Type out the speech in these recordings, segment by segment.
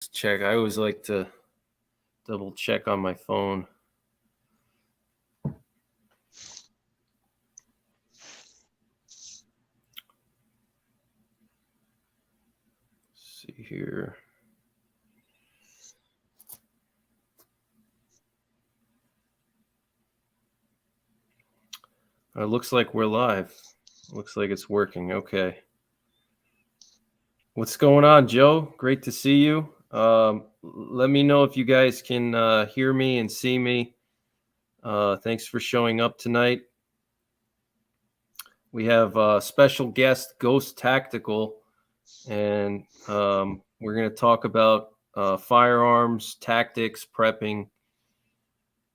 check. I always like to double check on my phone. Let's see here. Looks like we're live. Looks like it's working. Okay. What's going on, Joe? Great to see you. Let me know if you guys can hear me and see me. Thanks for showing up tonight. We have special guest Ghost Tactical, and we're going to talk about firearms, tactics, prepping.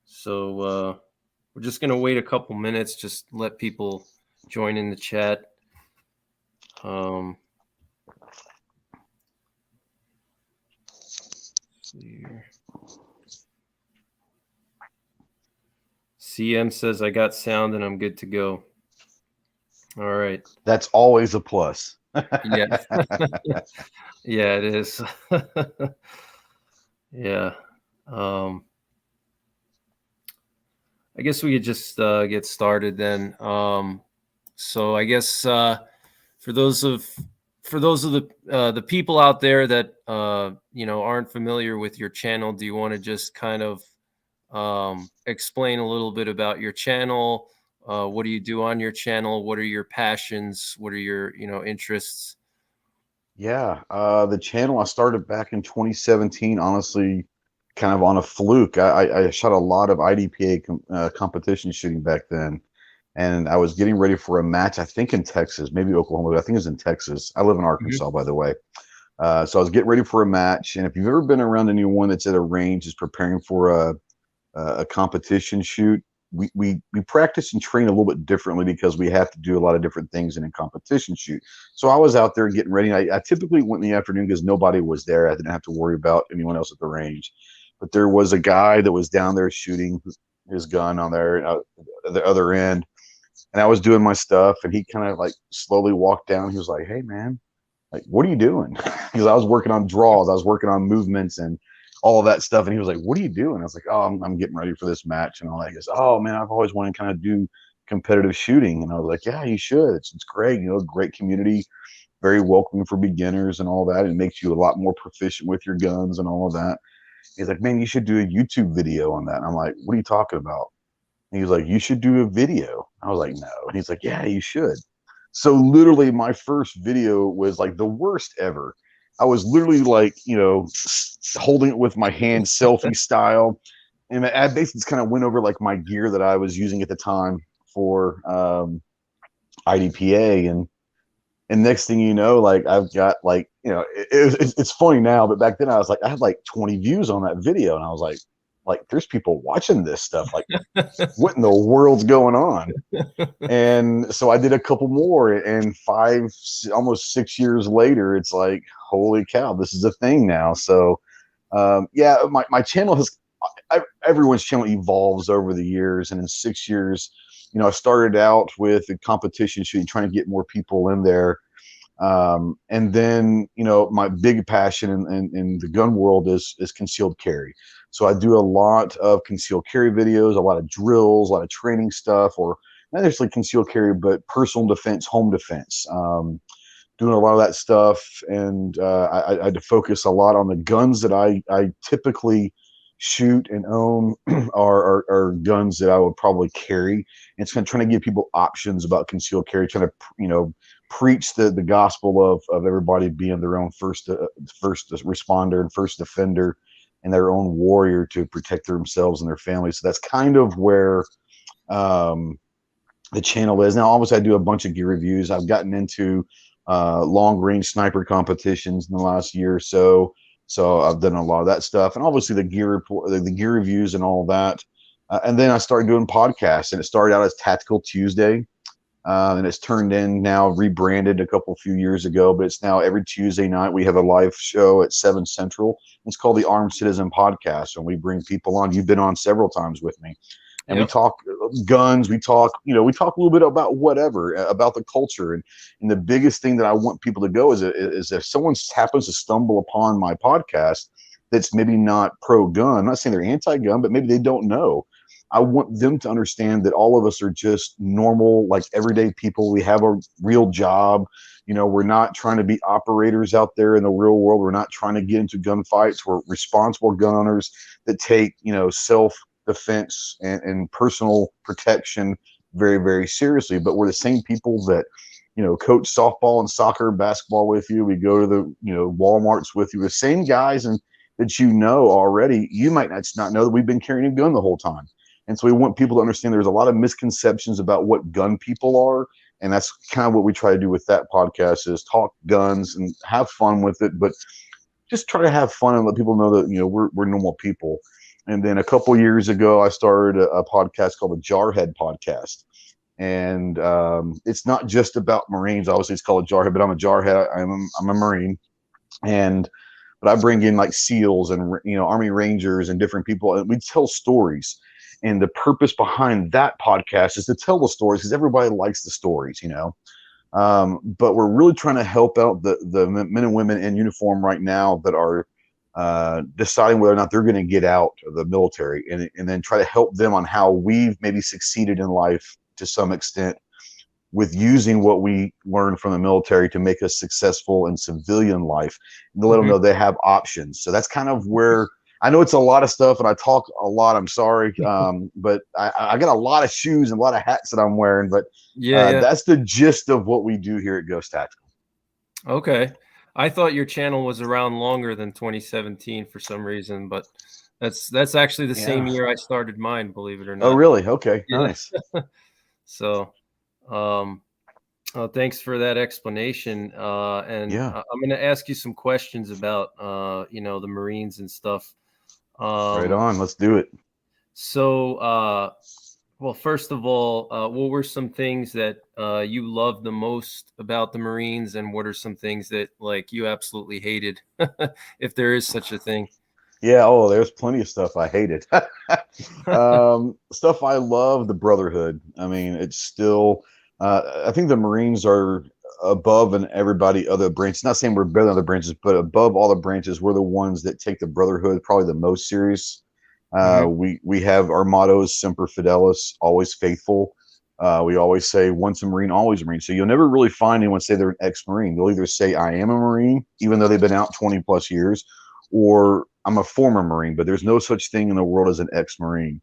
So we're just going to wait a couple minutes, just let people join in the chat. CM says I got sound and I'm good to go. All right. That's always a plus. Yeah. Yeah, it is. Yeah. I guess we could just get started then. So I guess for those of the people out there that aren't familiar with your channel, do you want to just kind of explain a little bit about your channel? What do you do on your channel? What are your passions? What are your interests? Yeah, the channel I started back in 2017, honestly, kind of on a fluke. I shot a lot of IDPA competition shooting back then, and I was getting ready for a match, I think in Texas, maybe Oklahoma, but I think it was in Texas. I live in Arkansas, by the way. So I was getting ready for a match, and if you've ever been around anyone that's at a range is preparing for a competition shoot, we practice and train a little bit differently because we have to do a lot of different things in a competition shoot. So I was out there getting ready. I typically went in the afternoon because nobody was there. I didn't have to worry about anyone else at the range. But there was a guy that was down there shooting his gun on there at the other end. And I was doing my stuff, and he kind of like slowly walked down. He was like, "Hey, man, like, what are you doing?" Because I was working on draws, I was working on movements and all of that stuff. And he was like, "What are you doing?" I was like, "Oh, I'm getting ready for this match and all that." He goes, "Oh man, I've always wanted to kind of do competitive shooting." And I was like, "Yeah, you should. It's great. Great community, very welcoming for beginners and all that. It makes you a lot more proficient with your guns and all of that." He's like, "Man, you should do a YouTube video on that." And I'm like, "What are you talking about?" And he was like, "You should do a video." I was like, "No." And he's like, "Yeah, you should." So literally my first video was like the worst ever. I was literally like, holding it with my hand selfie style. And I basically just kind of went over like my gear that I was using at the time for IDPA. And next thing you know, like I've got like, it's funny now, but back then I was like, I had like 20 views on that video. And I was like, there's people watching this stuff. Like, what in the world's going on? And so I did a couple more, and almost 6 years later, it's like, holy cow, this is a thing now. So, yeah, my channel everyone's channel evolves over the years. And in 6 years, I started out with a competition shooting, trying to get more people in there. And then, my big passion in the gun world is concealed carry. So I do a lot of concealed carry videos, a lot of drills, a lot of training stuff, or not necessarily concealed carry, but personal defense, home defense. Doing a lot of that stuff. And I had to focus a lot on the guns that I typically shoot and own are guns that I would probably carry. And it's kind of trying to give people options about concealed carry, trying to, preach the gospel of everybody being their own first responder and first defender and their own warrior to protect themselves and their families. So that's kind of where the channel is now. Obviously I do a bunch of gear reviews. I've gotten into long range sniper competitions in the last year or so. So I've done a lot of that stuff, and obviously the gear report, the gear reviews and all that. And then I started doing podcasts, and it started out as Tactical Tuesday. And it's turned in now, rebranded a few years ago, but it's now every Tuesday night we have a live show at 7 Central. It's called the Armed Citizen Podcast, and we bring people on. You've been on several times with me. And we talk guns, we talk a little bit about whatever, about the culture. And the biggest thing that I want people to go is if someone happens to stumble upon my podcast that's maybe not pro-gun. I'm not saying they're anti-gun, but maybe they don't know. I want them to understand that all of us are just normal, like everyday people. We have a real job. We're not trying to be operators out there in the real world. We're not trying to get into gunfights. We're responsible gun owners that take, self defense and personal protection very, very seriously. But we're the same people that, coach softball and soccer, basketball with you. We go to the, Walmarts with you. The same guys and that already. You might not know that we've been carrying a gun the whole time. And so we want people to understand there's a lot of misconceptions about what gun people are. And that's kind of what we try to do with that podcast is talk guns and have fun with it, but just try to have fun and let people know that, we're normal people. And then a couple years ago, I started a podcast called the Jarhead Podcast. And it's not just about Marines. Obviously, it's called a Jarhead, but I'm a Jarhead. I'm a Marine. But I bring in like SEALs and, Army Rangers and different people. And we tell stories. And the purpose behind that podcast is to tell the stories because everybody likes the stories, but we're really trying to help out the men and women in uniform right now that are deciding whether or not they're going to get out of the military and then try to help them on how we've maybe succeeded in life to some extent with using what we learned from the military to make us successful in civilian life and to let them know they have options. So that's kind of where I know it's a lot of stuff and I talk a lot. I'm sorry. But I got a lot of shoes and a lot of hats that I'm wearing, but that's the gist of what we do here at Ghost Tactical. Okay. I thought your channel was around longer than 2017 for some reason, but that's actually the same year I started mine, believe it or not. Oh, really? Okay. Yeah. Nice. So, thanks for that explanation. And I'm going to ask you some questions about, the Marines and stuff. Right on. Let's do it. So, well, first of all, what were some things that you loved the most about the Marines, and what are some things that like you absolutely hated, if there is such a thing? Yeah. Oh, there's plenty of stuff I hated. Stuff I love, the brotherhood. I mean, it's still. I think the Marines are above and everybody other branches. Not saying we're better than other branches, but above all the branches, we're the ones that take the brotherhood probably the most serious. We have our motto is Semper Fidelis, always faithful. We always say once a Marine, always a Marine. So you'll never really find anyone say they're an ex-Marine. They'll either say I am a Marine, even though they've been out 20 plus years, or I'm a former Marine. But there's no such thing in the world as an ex-Marine.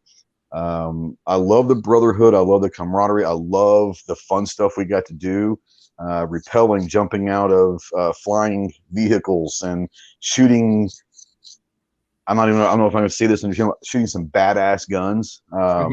I love the brotherhood. I love the camaraderie. I love the fun stuff we got to do. Repelling, jumping out of flying vehicles and shooting. I don't know if I'm going to say this, and shooting some badass guns. What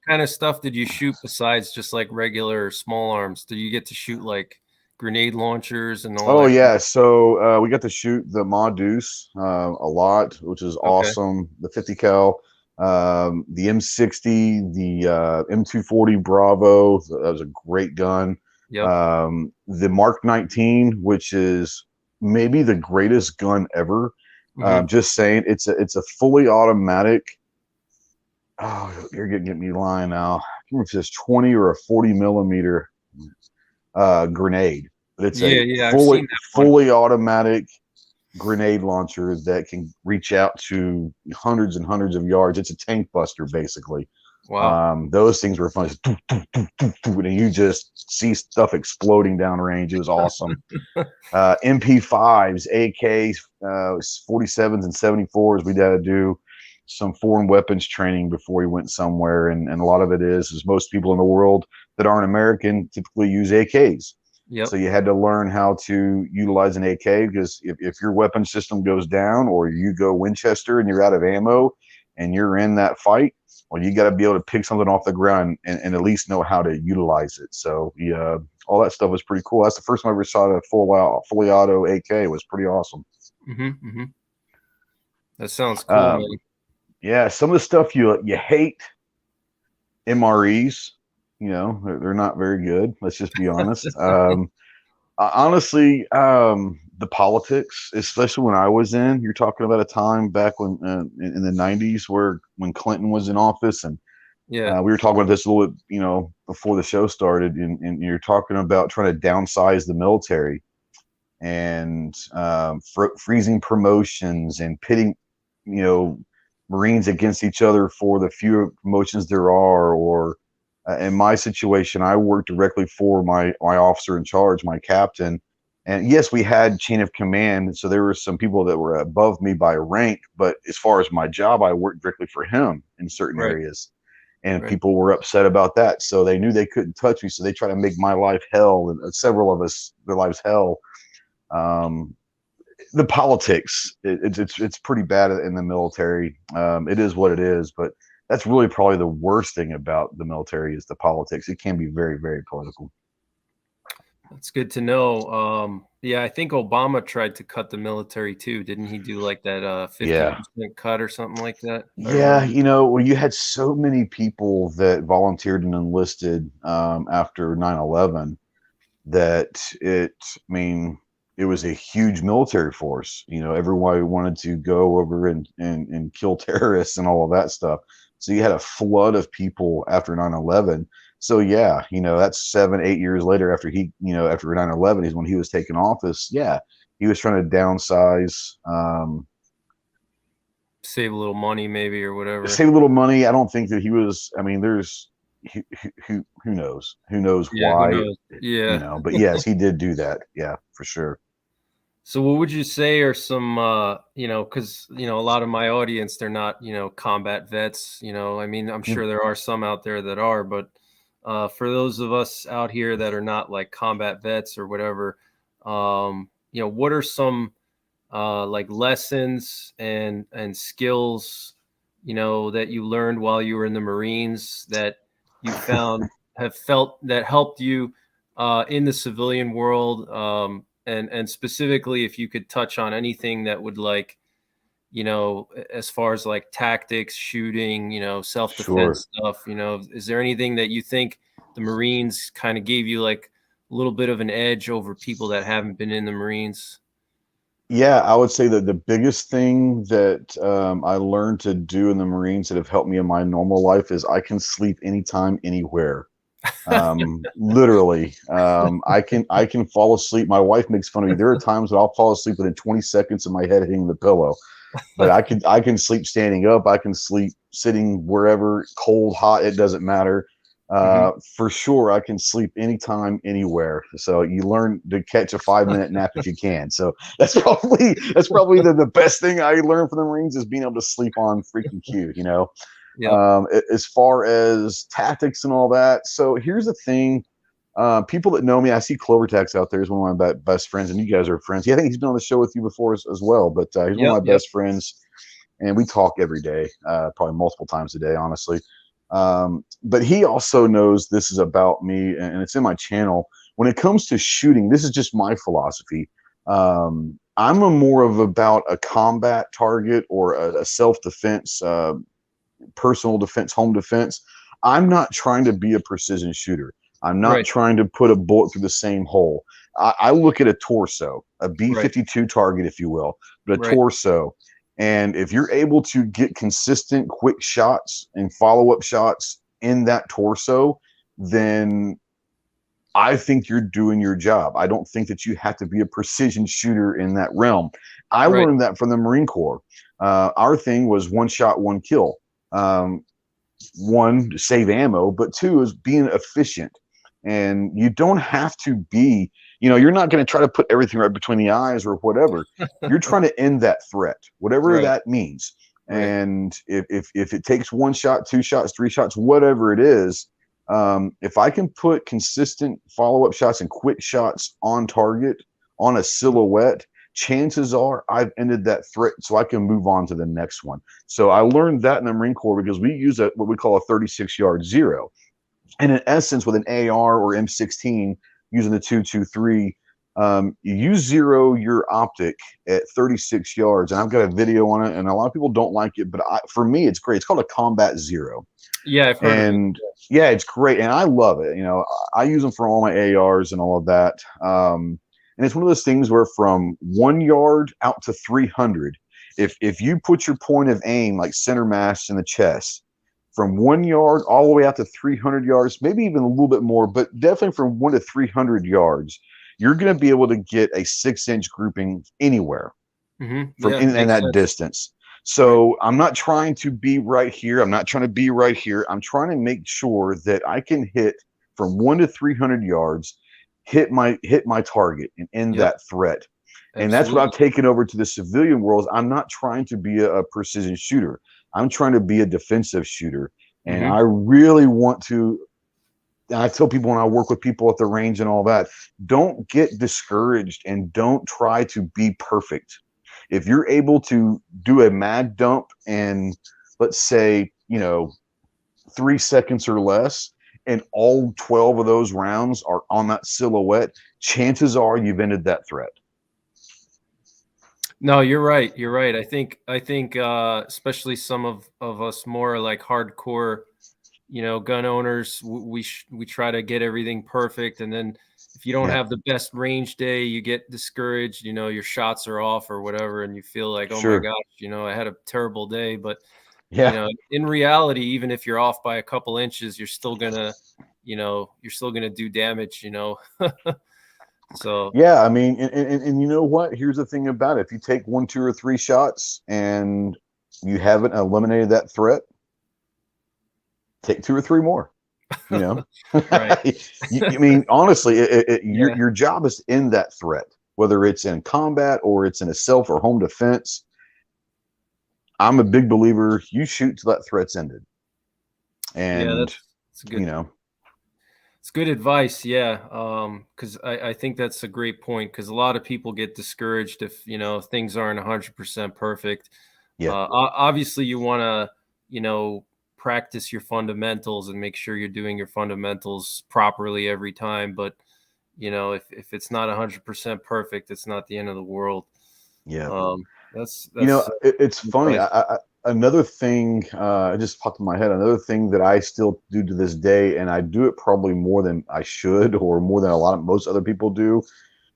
kind of stuff did you shoot besides just like regular small arms? Did you get to shoot like grenade launchers and all that? Oh yeah, so we got to shoot the Ma Deuce a lot, which is awesome. The 50 cal, the M60, the M240 Bravo. That was a great gun. Yep. The Mark 19, which is maybe the greatest gun ever. Just saying, it's a fully automatic. Oh, you're getting me lying now. I can't remember if it's 20 or a 40 millimeter grenade. But it's a fully automatic grenade launcher that can reach out to hundreds and hundreds of yards. It's a tank buster, basically. Wow. Those things were fun. And you just see stuff exploding downrange. It was awesome. MP5s, AKs, 47s, and 74s. We had to do some foreign weapons training before we went somewhere. And a lot of it is most people in the world that aren't American typically use AKs. Yep. So you had to learn how to utilize an AK because if your weapon system goes down or you go Winchester and you're out of ammo and you're in that fight, well, you got to be able to pick something off the ground and at least know how to utilize it. So all that stuff was pretty cool. That's the first time I ever saw a fully auto AK. It was pretty awesome. That sounds cool, man. Yeah, some of the stuff you hate, MREs. They're not very good. Let's just be honest. Honestly, the politics, especially when I was you're talking about a time back when in the 90s when Clinton was in office. And we were talking about this a little bit, before the show started. And you're talking about trying to downsize the military. and freezing promotions and pitting, you know, Marines against each other for the fewer promotions there are. Or in my situation, I worked directly for my officer in charge, my captain. And yes, we had chain of command, so there were some people that were above me by rank. But as far as my job, I worked directly for him in certain Right. areas, and Right. people were upset about that. So they knew they couldn't touch me. So they tried to make my life hell, and several of us their lives hell. Um, the politics, it's pretty bad in the military. It is what it is, but that's really probably the worst thing about the military is the politics. It can be very, very political. That's good to know. Yeah, I think Obama tried to cut the military too. Didn't he do like that Yeah. 50% cut or something like that, if I Yeah, remember? you know, well, you had so many people that volunteered and enlisted after 9/11 that I mean, it was a huge military force. You know, everyone wanted to go over and kill terrorists and all of that stuff. So you had a flood of people after 9/11. So yeah, you know, that's 7, 8 years later after after 9/11 is when he was taking office. Yeah, he was trying to downsize, Save a little money maybe or whatever. save a little money. I don't think that he was, I mean, there's, who knows? Who knows Yeah, who why, knows? Yeah. but yes, he did do that. Yeah, for sure. So what would you say are some cuz a lot of my audience they're not, combat vets, I mean, I'm Yeah. sure there are some out there that are, but for those of us out here that are not like combat vets or whatever, what are some like lessons and skills, that you learned while you were in the Marines that you found have felt that helped you in the civilian world, and specifically if you could touch on anything that would like, as far as like tactics, shooting, Sure. self-defense stuff, is there anything that you think the Marines kind of gave you like a little bit of an edge over people that haven't been in the Marines? Yeah, I would say that the biggest thing that I learned to do in the Marines that have helped me in my normal life is I can sleep anytime, anywhere. Literally, I can fall asleep. My wife makes fun of me. There are times when I'll fall asleep within 20 seconds of my head hitting the pillow. But I can sleep standing up. I can sleep sitting wherever, cold, hot. It doesn't matter. Mhm. For sure, I can sleep anytime, anywhere. So you learn to catch a 5 minute nap if you can. So that's probably the best thing I learned from the Marines is being able to sleep on freaking cue. Yep. As far as tactics and all that. So here's the thing. People that know me, I see Clover Tax out there. He's one of my best friends, and you guys are friends. Yeah, I think he's been on the show with you before as well. But he's one Yep. of my Yep. best friends, and we talk every day, probably multiple times a day, honestly. But he also knows this is about me, and it's in my channel. When it comes to shooting, this is just my philosophy. I'm a more of about a combat target or a self defense, personal defense, home defense. I'm not trying to be a precision shooter. I'm not Right. trying to put a bullet through the same hole. I look at a torso, a Right. B-52 target, if you will, but a Right. torso. And if you're able to get consistent, quick shots and follow up shots in that torso, then I think you're doing your job. I don't think that you have to be a precision shooter in that realm. I Right. learned that from the Marine Corps. Our thing was one shot, one kill. Um, one, to save ammo, but two is being efficient. And you don't have to be, you're not going to try to put everything right between the eyes or whatever. You're trying to end that threat, whatever Right. that means. Right. And if it takes one shot, two shots, three shots, whatever it is, if I can put consistent follow up shots and quick shots on target on a silhouette, chances are I've ended that threat so I can move on to the next one. So I learned that in the Marine Corps because we use what we call a 36-yard zero. And in essence, with an AR or M16 using the 223, you zero your optic at 36 yards. And I've got a video on it, and a lot of people don't like it, but for me, it's great. It's called a combat zero. Yeah, I've heard of it. And yeah, it's great. And I love it. I use them for all my ARs and all of that. And it's one of those things where from 1 yard out to 300, if you put your point of aim like center mass in the chest, from 1 yard all the way out to 300 yards, maybe even a little bit more, but definitely from 1 to 300 yards, you're going to be able to get a 6-inch grouping anywhere from Yeah, in makes that sense. distance. Right. So I'm not trying to be right here. I'm not trying to be right here. I'm trying to make sure that I can hit from 1 to 300 yards, hit my target and end Yep. that threat. And that's what I've Absolutely. taken over to the civilian world. I'm not trying to be a precision shooter. I'm trying to be a defensive shooter. And Hmm. I really want to, and I tell people when I work with people at the range and all that, don't get discouraged and don't try to be perfect. If you're able to do a mag dump in, let's say, 3 seconds or less, and all 12 of those rounds are on that silhouette, chances are you've ended that threat. No, you're right. You're right. I think especially some of us more like hardcore, gun owners, we try to get everything perfect, and then if you don't Yeah, have the best range day, you get discouraged. Your shots are off or whatever, and you feel like, oh my sure. gosh, I had a terrible day. But Yeah. in reality, even if you're off by a couple inches, you're still gonna do damage. So Yeah, I mean, and you know what? Here's the thing about it. If you take 1, 2, or 3 shots and you haven't eliminated that threat, take 2 or 3 more. You know, right, I mean, honestly, yeah. your job is to end that threat, whether it's in combat or it's in a self or home defense. I'm a big believer. You shoot till that threat's ended, Yeah, and that's you good. know, It's good advice, yeah. Because I think that's a great point. Because a lot of people get discouraged if things aren't 100% perfect. yeah, Obviously, you want to practice your fundamentals and make sure you're doing your fundamentals properly every time. But if it's not 100% perfect, it's not the end of the world. yeah. That's It's funny. advice. Another thing, it just popped in my head. Another thing that I still do to this day, and I do it probably more than I should, or more than a lot of most other people do.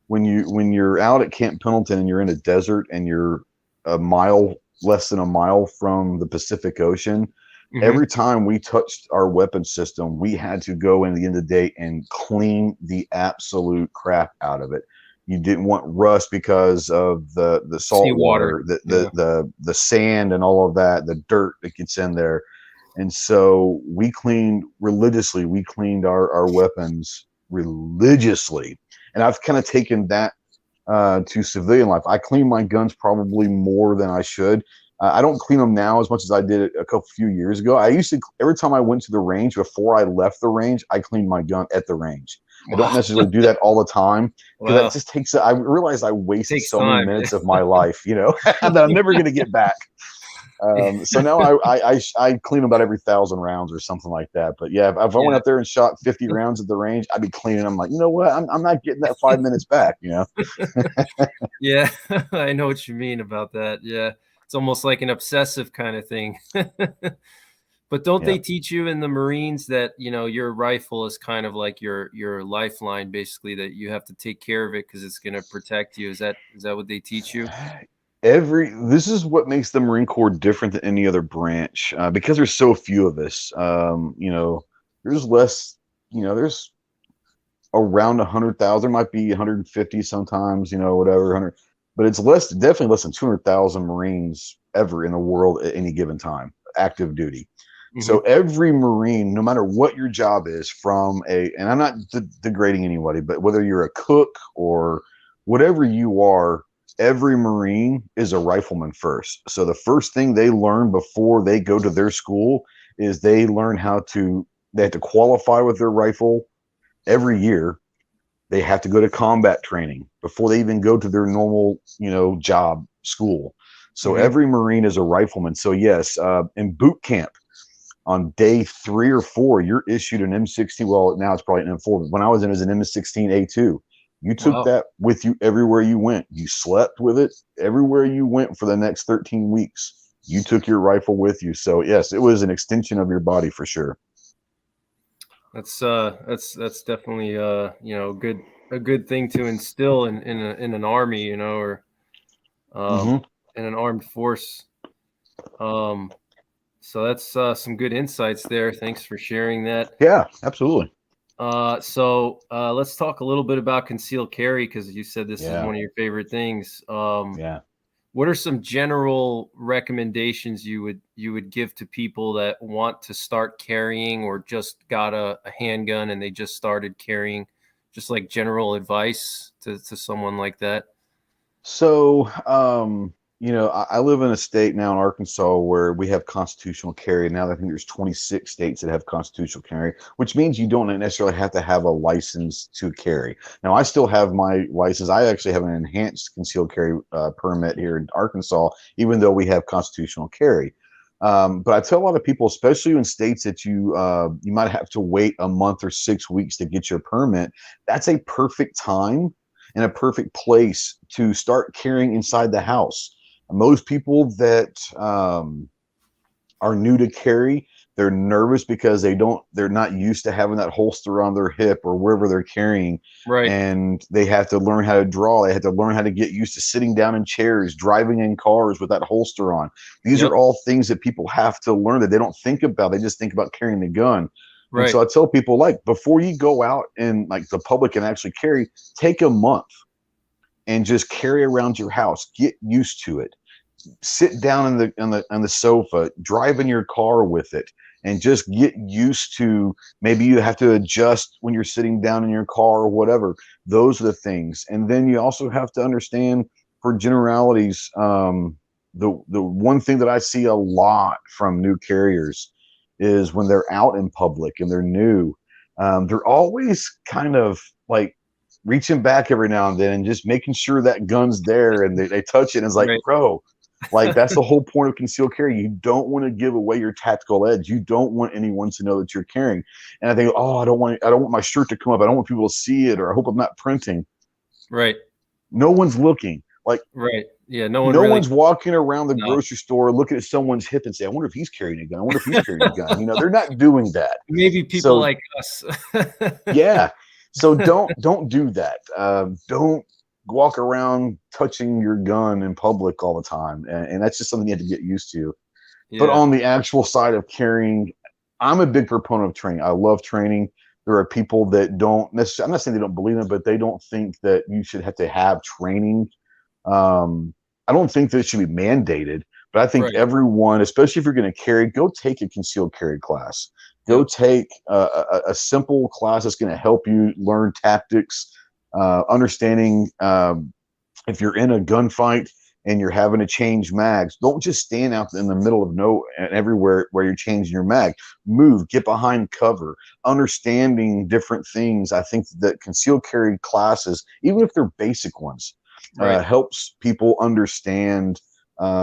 When you're out at Camp Pendleton and you're in a desert and you're less than a mile from the Pacific Ocean, Hmm. every time we touched our weapon system, we had to go in at the end of the day and clean the absolute crap out of it. You didn't want rust because of the salt Seawater. water, the, the Yeah. the the sand and all of that, the dirt that gets in there. And so we cleaned religiously. We cleaned our weapons religiously. And I've kind of taken that to civilian life. I clean my guns probably more than I should. I don't clean them now as much as I did a couple few years ago. I used to every time I went to the range before I left the range, I cleaned my gun at the range. I don't Wow. necessarily do that all the time because that Wow. just takes. I realize I wasted Takes so many time. minutes of my life, that I'm never going to get back. Yeah. So now I clean about every 1,000 rounds or something like that. But yeah, if I went Yeah. out there and shot 50 rounds at the range, I'd be cleaning. I'm like, you know what? I'm not getting that 5 minutes back. Yeah, I know what you mean about that. Yeah, it's almost like an obsessive kind of thing. But don't Yeah. they teach you in the Marines that, your rifle is kind of like your lifeline, basically, that you have to take care of it because it's going to protect you? Is that what they teach you? This is what makes the Marine Corps different than any other branch because there's so few of us. There's less. There's around 100,000. There might be 150 sometimes. Whatever 100, but it's definitely less than 200,000 Marines ever in the world at any given time, active duty. So Hmm. every Marine, no matter what your job is, and I'm not degrading anybody, but whether you're a cook or whatever you are, every Marine is a rifleman first. So the first thing they learn before they go to their school is they have to qualify with their rifle every year. They have to go to combat training before they even go to their normal, job school. So Hmm. every Marine is a rifleman. So yes, in boot camp, on day 3 or 4, you're issued an M16. Well, now it's probably an M4, but when I was in, it was an M16A2. You took Wow. that with you everywhere you went. You slept with it everywhere you went for the next 13 weeks. You took your rifle with you. So yes, it was an extension of your body for sure. That's definitely a good thing to instill in an army, or um, Mm-hmm. in an armed force. Um, So that's some good insights there. Thanks for sharing that. Yeah, absolutely. Let's talk a little bit about concealed carry because you said this is Yeah, one of your favorite things. yeah. What are some general recommendations you would give to people that want to start carrying or just got a handgun and they just started carrying? Just like general advice to someone like that. So, I live in a state now in Arkansas where we have constitutional carry. Now I think there's 26 states that have constitutional carry, which means you don't necessarily have to have a license to carry. Now, I still have my license. I actually have an enhanced concealed carry permit here in Arkansas, even though we have constitutional carry. But I tell a lot of people, especially in states that you might have to wait a month or 6 weeks to get your permit, that's a perfect time and a perfect place to start carrying inside the house. Most people that are new to carry, they're nervous because they're not used to having that holster on their hip or wherever they're carrying. Right. And they have to learn how to draw. They have to learn how to get used to sitting down in chairs, driving in cars with that holster on. These Yep. are all things that people have to learn that they don't think about. They just think about carrying the gun. And Right. so I tell people, like, before you go out in like the public and actually carry, take a month and just carry around your house. Get used to it. Sit down in the sofa, drive in your car with it, and just get used to, maybe you have to adjust when you're sitting down in your car or whatever. Those are the things. And then you also have to understand, for generalities, the one thing that I see a lot from new carriers is when they're out in public and they're new, they're always kind of like reaching back every now and then and just making sure that gun's there, and they touch it and it's like, Right. bro, like, that's the whole point of concealed carry. You don't want to give away your tactical edge. You don't want anyone to know that you're carrying. And I think, oh, I don't want my shirt to come up. I don't want people to see it, or I hope I'm not printing. Right. No one's looking. Like, Right. Yeah. No one no really. one's walking around the No. grocery store looking at someone's hip and say, I wonder if he's carrying a gun. I wonder if he's carrying a gun. They're not doing that. Maybe people So like us. yeah. So don't do that. Don't walk around touching your gun in public all the time, and that's just something you have to get used to. But Yeah. on the actual side of carrying, I'm a big proponent of training. I love training. There are people that don't necessarily, I'm not saying they don't believe in it, but they don't think that you should have to have training. I don't think that it should be mandated, but I think Right. everyone, especially if you're going to carry, go take a concealed carry class. Go Yep. take a simple class that's going to help you learn tactics, understanding, if you're in a gunfight and you're having to change mags, don't just stand out in the middle of no and everywhere where you're changing your mag. Move, get behind cover, understanding different things. I think that concealed carry classes, even if they're basic ones, Right. helps people understand,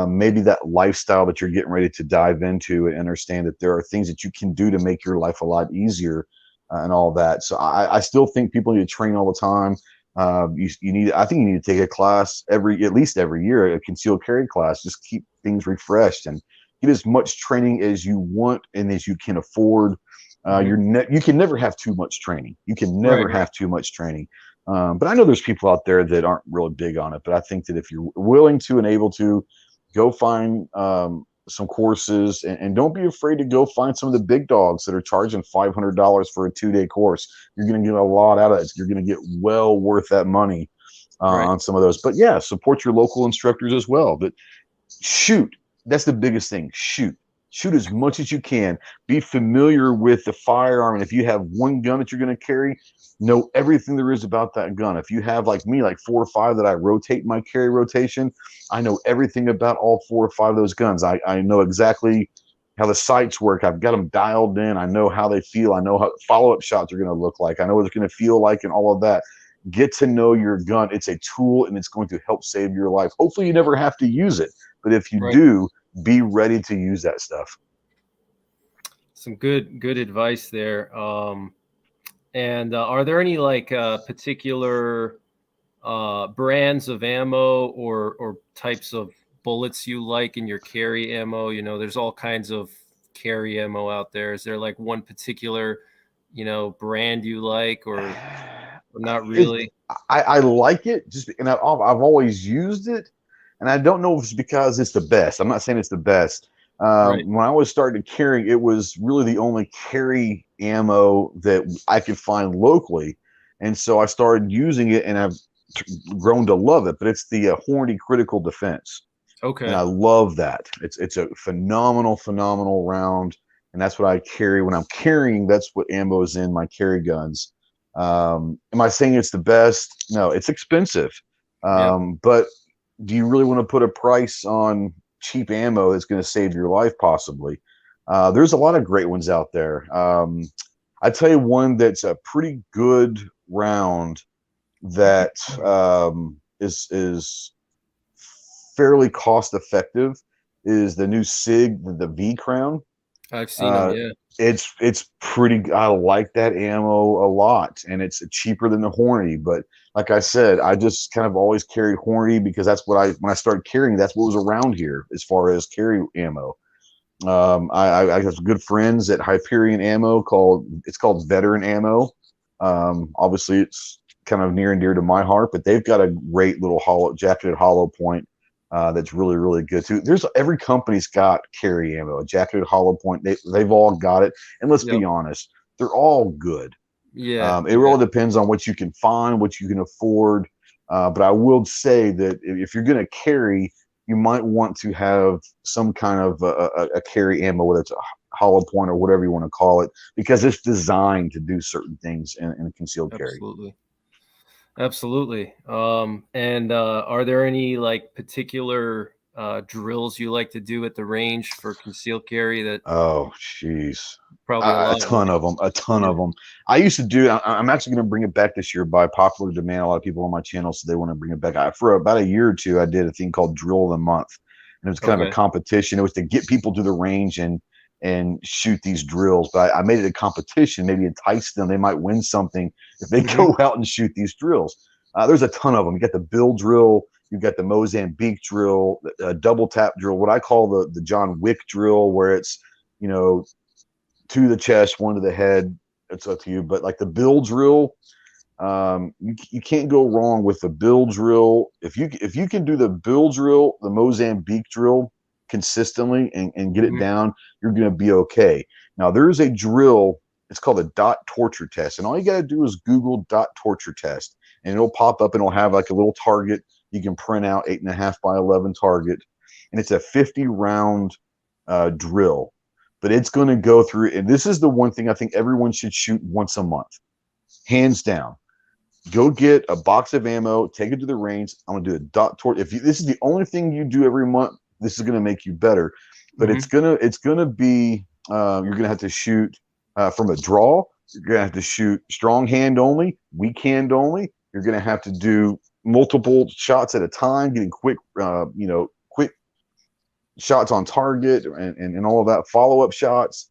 maybe that lifestyle that you're getting ready to dive into, and understand that there are things that you can do to make your life a lot easier, and all that. So I still think people need to train all the time. I think you need to take a class at least every year, a concealed carry class. Just keep things refreshed and get as much training as you want and as you can afford. Hmm. You can never have too much training. You can Right. never Right. have too much training. But I know there's people out there that aren't really big on it. But I think that if you're willing to and able to, go find some courses, and don't be afraid to go find some of the big dogs that are charging $500 for a 2-day course. You're going to get a lot out of it. You're going to get well worth that money Right. on some of those. But yeah, support your local instructors as well. But shoot, that's the biggest thing. Shoot as much as you can. Be familiar with the firearm, and if you have one gun that you're going to carry, know everything there is about that gun. If you have, like me, like 4 or 5 that I rotate my carry rotation, I know everything about all 4 or 5 of those guns. I know exactly how the sights work. I've got them dialed in. I know how they feel. I know how follow-up shots are going to look like. I know what it's going to feel like, and all of that. Get to know your gun. It's a tool, and it's going to help save your life. Hopefully you never have to use it, but if you Right. do, be ready to use that stuff. Some good advice there. And are there any like particular brands of ammo or types of bullets you like in your carry ammo? There's all kinds of carry ammo out there. Is there like one particular, brand you like or not It, really? I like it, just, and I've always used it, and I don't know if it's because it's the best. I'm not saying it's the best, Right. When I was starting carrying, it was really the only carry ammo that I could find locally, and so I started using it, and I've grown to love it. But it's the Hornady Critical Defense, and I Okay. love that. It's a phenomenal round, and that's what I carry when I'm carrying. That's what ammo is in my carry guns. Am I saying it's the best? No, it's expensive. Yep. But do you really want to put a price on cheap ammo that's going to save your life? Possibly. There's a lot of great ones out there. I tell you one that's a pretty good round that is fairly cost effective is the new Sig, the V Crown. I've seen them. Uh, Yeah. it's pretty. I like that ammo a lot, and it's cheaper than the Hornady. But like I said, I just kind of always carried Hornady because that's what I when I started carrying. That's what was around here as far as carry ammo. I have good friends at Hyperion Ammo called Veteran Ammo. Obviously, it's kind of near and dear to my heart, but they've got a great little jacketed hollow point that's really good too. There's every company's got carry ammo, a jacketed hollow point. They've all got it, and let's be Yep. honest, they're all good. Yeah. It Yeah. really depends on what you can find, what you can afford. But I will say that if you're going to carry, you might want to have some kind of a carry ammo, whether it's a hollow point or whatever you want to call it, because it's designed to do certain things in a concealed carry. Absolutely. Absolutely. And are there any like particular drills you like to do at the range for concealed carry that Oh, jeez. probably a A lot, ton right? of them, a ton Yeah. of them. I used to do. I'm actually going to bring it back this year by popular demand. A lot of people on my channel, so they want to bring it back. For about a year or two, I did a thing called Drill of the Month, and it was kind of a Okay. competition. It was to get people to the range and shoot these drills. But I made it a competition, maybe entice them. They might win something if they Hmm. go out and shoot these drills. There's a ton of them. You got the Bill drill. You've got the Mozambique drill, double tap drill, what I call the John Wick drill, where it's you know two to the chest, one to the head. It's up to you. But like the bill drill, you can't go wrong with the bill drill. If you can do the bill drill, the Mozambique drill consistently and get it Hmm. down, you're going to be okay. Now there's a drill. It's called a dot torture test, and all you got to do is Google dot torture test, and it'll pop up and it'll have like a little target you can print out 8.5 by 11 target, and it's a 50 round drill, but it's going to go through. And this is the one thing I think everyone should shoot once a month, hands down. Go get a box of ammo, take it to the range. I'm gonna do a dot torch. If this is the only thing you do every month, this is gonna make you better. But Hmm. it's gonna be you're gonna have to shoot from a draw. You're gonna have to shoot strong hand only, weak hand only. You're gonna have to do multiple shots at a time, getting quick shots on target and all of that, follow up shots.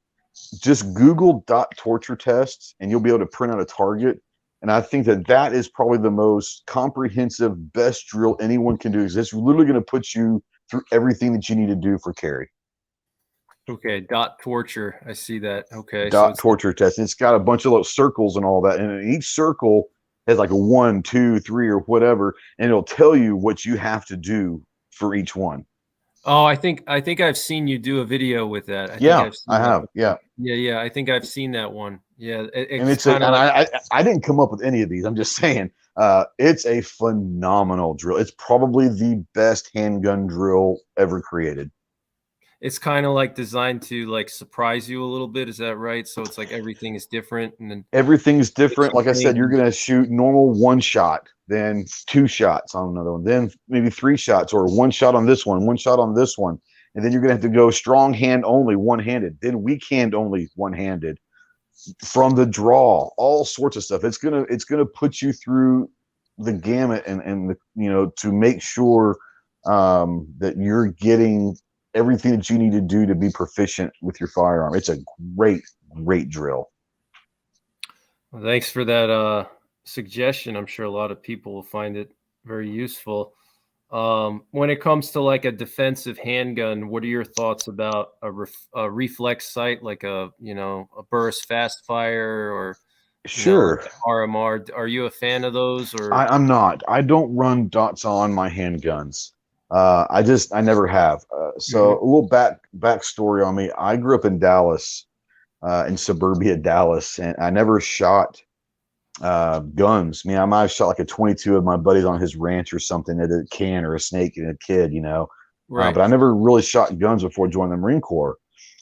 Just Google dot torture tests and you'll be able to print out a target. And I think that is probably the most comprehensive, best drill anyone can do, because it's literally going to put you through everything that you need to do for carry. Okay. Dot torture. I see that. Okay. So Dot it's like, torture test. And it's got a bunch of little circles and all that. And each circle has like a 1, 2, 3, or whatever. And it'll tell you what you have to do for each one. oh, I think I've seen you do a video with that. I think Yeah, I've I seen that have. before. Yeah. Yeah. Yeah. I think I've seen that one. Yeah. And It's kind of and like I didn't come up with any of these. I'm just saying, it's a phenomenal drill. It's probably the best handgun drill ever created. it's kind of like designed to like surprise you a little bit. Is that right? So it's like everything is different, and then Everything's makes different. you Like I said, you're think. gonna shoot normal one shot, then two shots on another one, then maybe three shots, or one shot on this one shot on this one, and then you're gonna have to go strong hand only, one handed, then weak hand only, one handed, from the draw, all sorts of stuff. It's gonna put you through the gamut and to make sure that you're getting everything that you need to do to be proficient with your firearm. It's a great drill. Well, thanks for that suggestion. I'm sure a lot of people will find it very useful. When it comes to like a defensive handgun, what are your thoughts about a reflex sight, like a burst fast fire, or like Sure. an RMR? Are you a fan of those, or I'm not. I don't run dots on my handguns. I never have. So Hmm. a little backstory on me. I grew up in Dallas, in suburbia Dallas, and I never shot guns. I mean, I might have shot like a 22 of my buddies on his ranch or something at a can or a snake and a kid, Right. but I never really shot guns before joining the Marine Corps.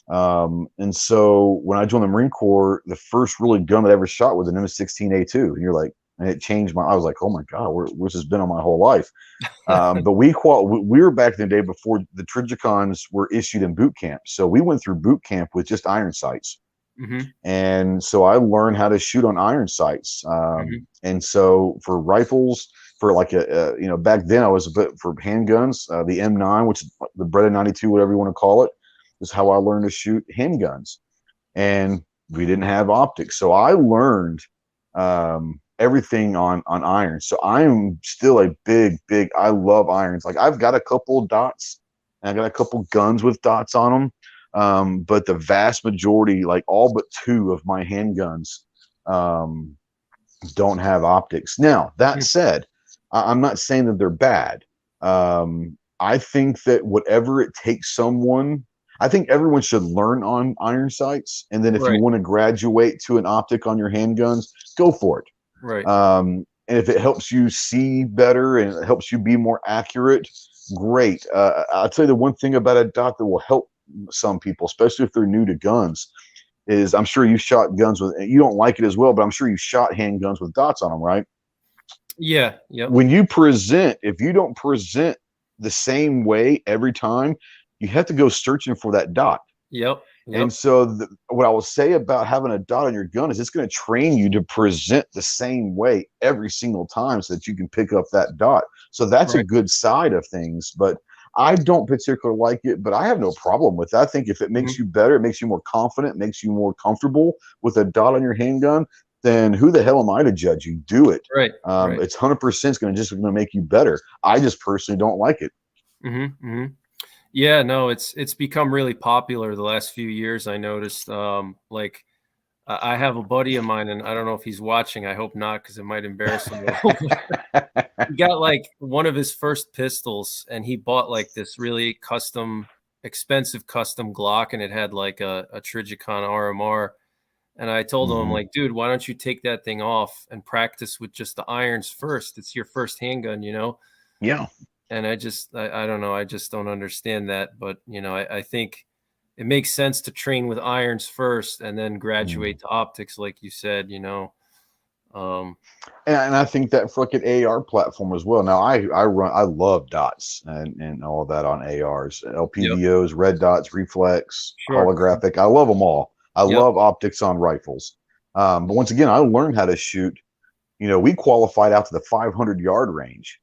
And so when I joined the Marine Corps, the first really gun that I ever shot was an M16A2. And you're like, and it changed I was like, oh my God, where's this been on my whole life? But we were back in the day before the Trijicons were issued in boot camp. So we went through boot camp with just iron sights. Hmm. And so I learned how to shoot on iron sights. Hmm. And so for rifles, for like back then I was a bit for handguns, the M9, which is the Beretta 92, whatever you want to call it, is how I learned to shoot handguns. And we didn't have optics, so I learned everything on iron. So I'm still a big. I love irons. Like I've got a couple of dots, and I got a couple guns with dots on them. But the vast majority, like all but two of my handguns, um, don't have optics. Now, that said, I'm not saying that they're bad. I think that whatever it takes someone, I think everyone should learn on iron sights. And then if you Right. want to graduate to an optic on your handguns, go for it. Right. And if it helps you see better and it helps you be more accurate, great. I'll tell you the one thing about a dot that will help some people, especially if they're new to guns, is I'm sure you shot guns with, you don't like it as well, but I'm sure you shot handguns with dots on them, right? Yeah. Yep. When you present, if you don't present the same way every time, you have to go searching for that dot. Yep. And Yep. so, what I will say about having a dot on your gun is it's going to train you to present the same way every single time so that you can pick up that dot. So, that's a Right. good side of things. But I don't particularly like it, but I have no problem with it. I think if it makes Hmm. you better, it makes you more confident, makes you more comfortable with a dot on your handgun, then who the hell am I to judge you? Do it. Right. Right. It's 100% going to make you better. I just personally don't like it. Hmm. Hmm. Yeah, no, it's become really popular the last few years. I noticed, like I have a buddy of mine, and I don't know if he's watching. I hope not, because it might embarrass him a little. But he got like one of his first pistols, and he bought like this really expensive custom Glock, and it had like a Trijicon RMR. And I told him, I'm Mhm. like, dude, why don't you take that thing off and practice with just the irons first? It's your first handgun, you know? Yeah. And I don't know, I just don't understand that. But I think it makes sense to train with irons first and then Mm. graduate to optics, like you said. um And I think that for like an AR platform as well. Now I love dots and all of that on ARs, yep. LPVOs, red dots, reflex, Sure. holographic. I love them all. I Yep. love optics on rifles. But once again, I learned how to shoot. We qualified out to the 500-yard range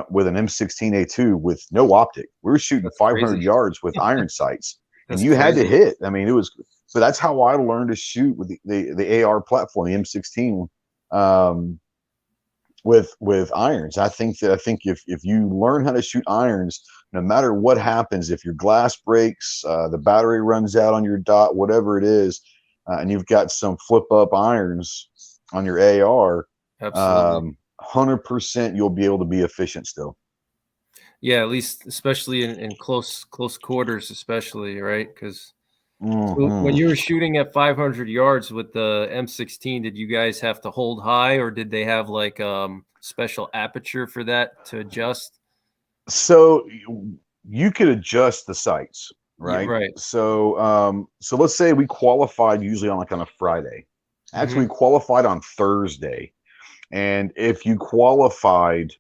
with an M16A2 with no optic. We were shooting That's 500 crazy. yards with iron sights, and That's you had to crazy. hit. I mean, it was. So that's how I learned to shoot with the AR platform, the M16. Um, with irons. I think if you learn how to shoot irons, no matter what happens, if your glass breaks, the battery runs out on your dot, whatever it is, and you've got some flip up irons on your AR, Absolutely. 100% you'll be able to be efficient still. Yeah, at least especially in close quarters, especially, right? Because when Hmm. you were shooting at 500 yards with the M16, did you guys have to hold high, or did they have like special aperture for that to adjust? So you could adjust the sights, Yeah, right? right. So let's say we qualified usually on a Friday. Actually, we Hmm. qualified on Thursday. And if you qualified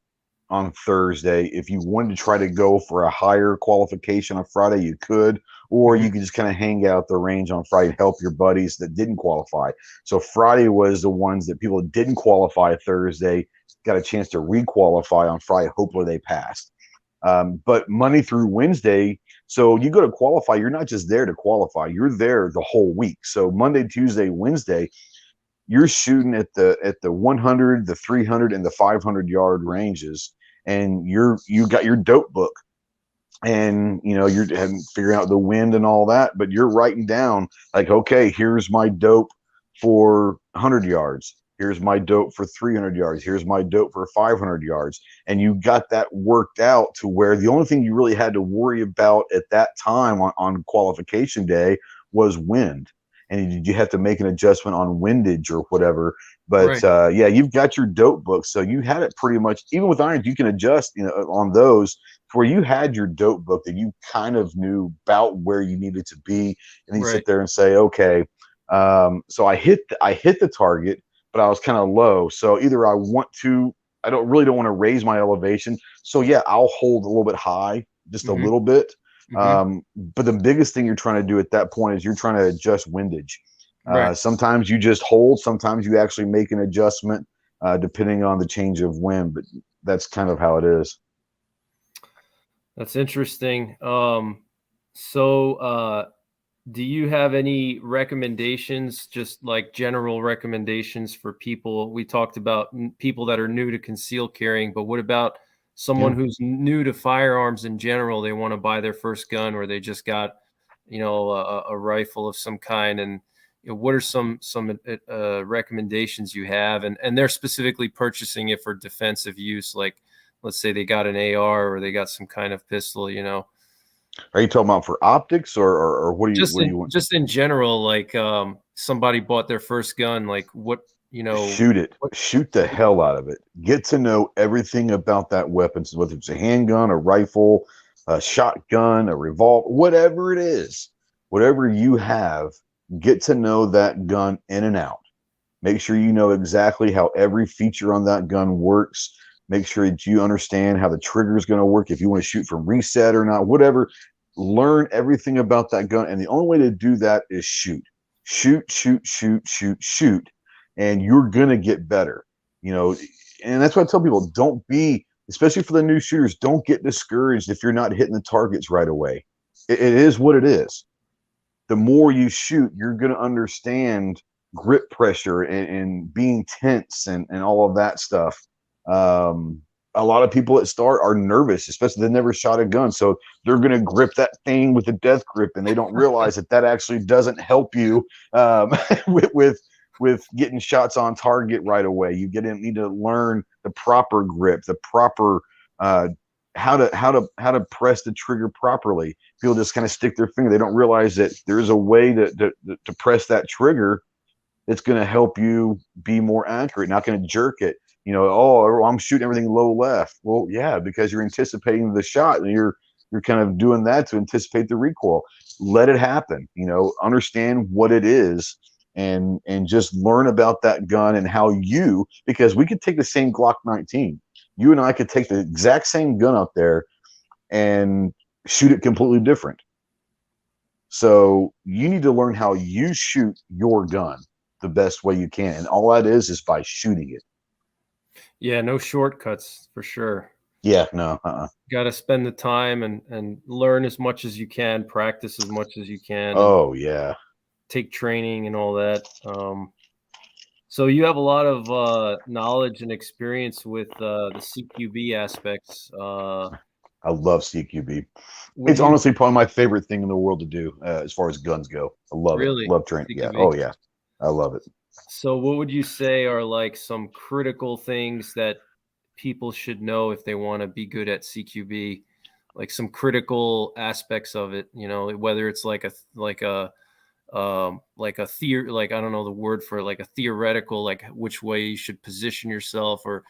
on Thursday, if you wanted to try to go for a higher qualification on Friday, you could, or Hmm. you could just kind of hang out the range on Friday and help your buddies that didn't qualify. So Friday was the ones that people that didn't qualify Thursday got a chance to requalify on Friday. Hopefully they passed. But Monday through Wednesday, so you go to qualify, you're not just there to qualify, you're there the whole week. So Monday, Tuesday, Wednesday, you're shooting at the 100, the 300, and the 500-yard ranges, and you got your dope book, and you're figuring out the wind and all that, but you're writing down like, okay, here's my dope for 100 yards. Here's my dope for 300 yards. Here's my dope for 500 yards. And you got that worked out to where the only thing you really had to worry about at that time on qualification day was wind. And you have to make an adjustment on windage or whatever. But Right. yeah, you've got your dope book. So you had it pretty much, even with irons, you can adjust, on those where you had your dope book that you kind of knew about where you needed to be. And then you Right. sit there and say, okay, so I hit the target, but I was kind of low. So either I don't want to raise my elevation. So yeah, I'll hold a little bit high, just a Hmm. little bit. Hmm. But the biggest thing you're trying to do at that point is you're trying to adjust windage. Right. Sometimes you just hold, sometimes you actually make an adjustment, depending on the change of wind, but that's kind of how it is. That's interesting. So do you have any recommendations, just like general recommendations for people? We talked about people that are new to conceal carrying, but what about someone Yeah. who's new to firearms in general? They want to buy their first gun, or they just got, a rifle of some kind, and what are some recommendations you have? And they're specifically purchasing it for defensive use, like let's say they got an AR or they got some kind of pistol. Are you talking about for optics, or Just what do in you want? just in general, like, somebody bought their first gun, like, Shoot it. what Shoot the hell out of it. Get to know everything about that weapon, so whether it's a handgun, a rifle, a shotgun, a revolver, whatever it is, whatever you have, get to know that gun in and out. Make sure you know exactly how every feature on that gun works. Make sure that you understand how the trigger is going to work, if you want to shoot from reset or not, whatever. Learn everything about that gun. And the only way to do that is shoot. Shoot, shoot, shoot, shoot, shoot. And you're going to get better. You know, and that's why I tell people, don't be, especially for the new shooters, don't get discouraged if you're not hitting the targets right away. It is what it is. The more you shoot, you're going to understand grip pressure and being tense and all of that stuff. A lot of people that start are nervous, especially they never shot a gun. So they're going to grip that thing with a death grip, and they don't realize that actually doesn't help you, with getting shots on target right away. Need to learn the proper grip, the proper, how to press the trigger properly. People just kind of stick their finger. They don't realize that there's a way to press that trigger that's going to help you be more accurate, not going to jerk it. Oh, I'm shooting everything low left. Well, yeah, because you're anticipating the shot, and you're kind of doing that to anticipate the recoil. Let it happen. Understand what it is, and just learn about that gun and how because we could take the same Glock 19. You and I could take the exact same gun up there and shoot it completely different. So you need to learn how you shoot your gun the best way you can. And all that is by shooting it. Yeah, no shortcuts for sure. Yeah, no. Gotta spend the time and learn as much as you can, practice as much as you can, and Oh, yeah. take training and all that. So you have a lot of, knowledge and experience with, the CQB aspects. I love CQB. Would It's you honestly probably my favorite thing in the world to do, as far as guns go. I love it. really Love training. Yeah. CQB? Oh, yeah. I love it. So what would you say are like some critical things that people should know if they want to be good at CQB? Like some critical aspects of it, whether it's like a theory, like, I don't know the word for it, like a theoretical, like which way you should position yourself, or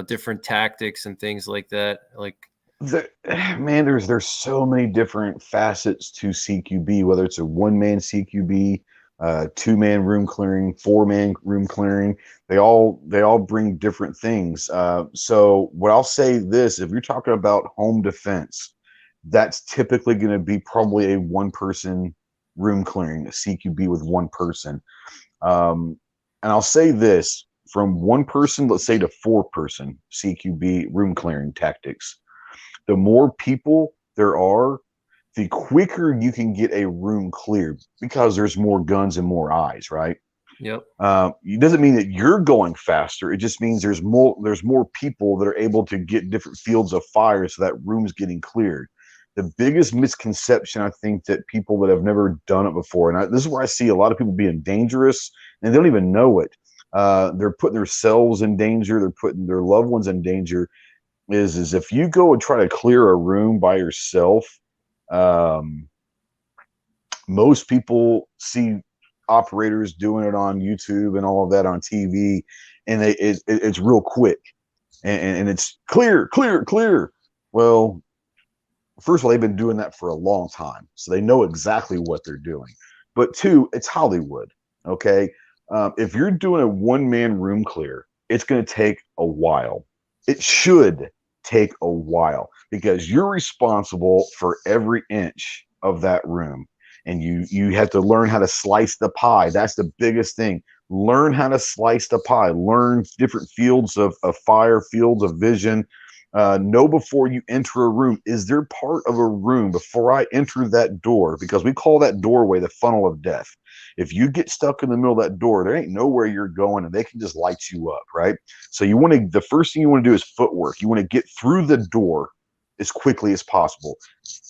different tactics and things like that. Like, Man, there's so many different facets to CQB, whether it's a one-man CQB, two-man room clearing, four-man room clearing. They all bring different things. So what I'll say this, if you're talking about home defense, that's typically going to be probably a one-person room clearing, a CQB with one person. And I'll say this, from one person, let's say, to four-person CQB room clearing tactics, the more people there are, the quicker you can get a room cleared, because there's more guns and more eyes, right? yep. It doesn't mean that you're going faster. It just means there's more people that are able to get different fields of fire, so that room's getting cleared. The biggest misconception, I think, that people that have never done it before, and this is where I see a lot of people being dangerous, and they don't even know it. they're putting themselves in danger, they're putting their loved ones in danger, is if you go and try to clear a room by yourself, um, most people see operators doing it on YouTube and all of that on TV, and it's real quick, and it's clear, clear, clear. Well, first of all, they've been doing that for a long time, so they know exactly what they're doing. But two, it's Hollywood. Okay, if you're doing a one-man room clear, it's going to take a while. It should take a while because you're responsible for every inch of that room, and you have to learn how to slice the pie. That's the biggest thing. Learn how to slice the pie. Learn different fields of fire, fields of vision. Know before you enter a room, is there part of a room before I enter that door? Because we call that doorway the funnel of death. If you get stuck in the middle of that door, there ain't nowhere you're going, and they can just light you up, right? So the first thing you want to do is footwork. You want to get through the door as quickly as possible.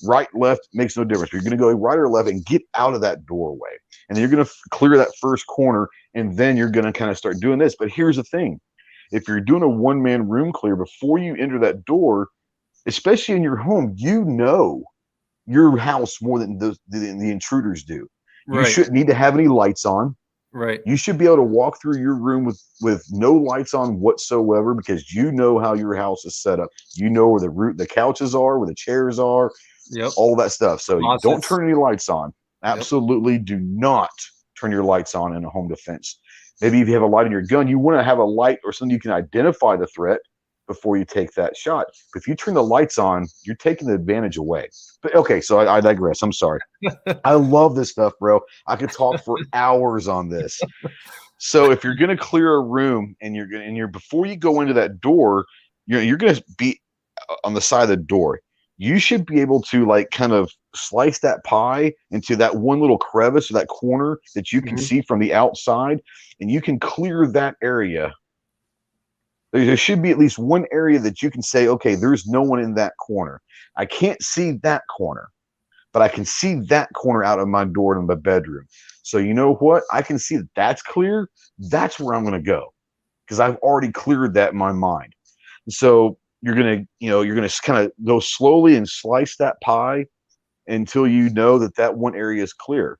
Right, left makes no difference. You're going to go right or left and get out of that doorway. And then you're going to clear that first corner, and then you're going to kind of start doing this. But here's the thing. If you're doing a one-man room clear, before you enter that door, especially in your home, you know your house more than the intruders do. You Right. shouldn't need to have any lights on. Right. You should be able to walk through your room with no lights on whatsoever, because you know how your house is set up. You know where the couches are, where the chairs are, Yep. all that stuff. So you don't Faucets. turn any lights on. Yep. Absolutely do not turn your lights on in a home defense. Maybe if you have a light in your gun, you want to have a light or something you can identify the threat before you take that shot. But if you turn the lights on, you're taking the advantage away. But okay, so I digress. I'm sorry. I love this stuff, bro. I could talk for hours on this. So if you're going to clear a room and you're before you go into that door, you're going to be on the side of the door. You should be able to like kind of slice that pie into that one little crevice or that corner that you can Mhm. see from the outside, and you can clear that area. There should be at least one area that you can say, okay, there's no one in that corner. I can't see that corner, but I can see that corner out of my door in my bedroom. So you know what? I can see that that's clear. That's where I'm going to go because I've already cleared that in my mind. So you're gonna kind of go slowly and slice that pie until you know that that one area is clear.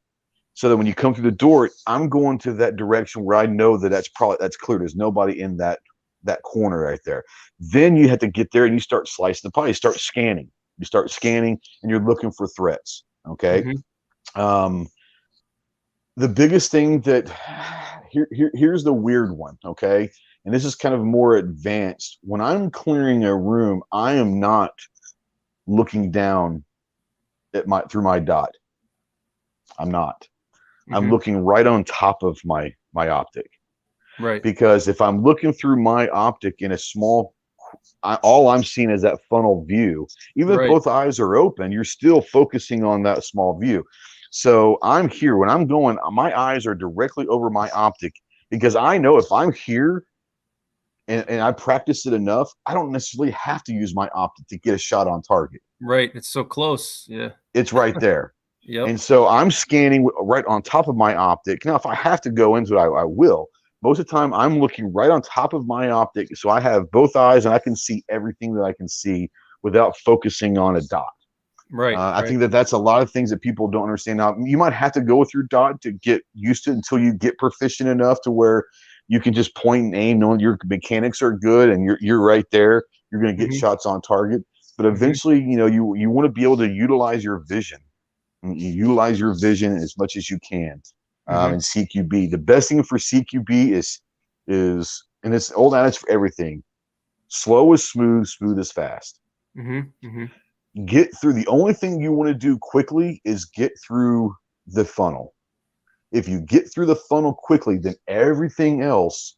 So that when you come through the door, I'm going to that direction where I know that that's clear. There's nobody in that corner right there. Then you have to get there and you start slicing the pie. You start scanning. You start scanning and you're looking for threats. Okay. Mhm. Um, the biggest thing that here's the weird one. Okay. And this is kind of more advanced. When I'm clearing a room, I am not looking down at my through my dot. I'm not. I'm Mhm. looking right on top of my optic, Right. because if I'm looking through my optic in a small, all I'm seeing is that funnel view. Even if Right. both eyes are open, you're still focusing on that small view. So I'm here when I'm going. My eyes are directly over my optic because I know if I'm here and I practice it enough, I don't necessarily have to use my optic to get a shot on target. Right. It's so close. Yeah. It's right there. Yep. And so I'm scanning right on top of my optic. Now, if I have to go into it, I will. Most of the time, I'm looking right on top of my optic. So I have both eyes and I can see everything that I can see without focusing on a dot. Right. I Right. think that's a lot of things that people don't understand. Now, you might have to go with your dot to get used to it until you get proficient enough to where you can just point and aim, knowing your mechanics are good and you're right there. You're going to get Mhm. shots on target. But Mhm. eventually, you want to be able to utilize your vision. You utilize your vision as much as you can in Mhm. CQB. The best thing for CQB is and it's old adage for everything. Slow is smooth, smooth is fast. Mhm. Mhm. Get through. The only thing you want to do quickly is get through the funnel. If you get through the funnel quickly, then everything else,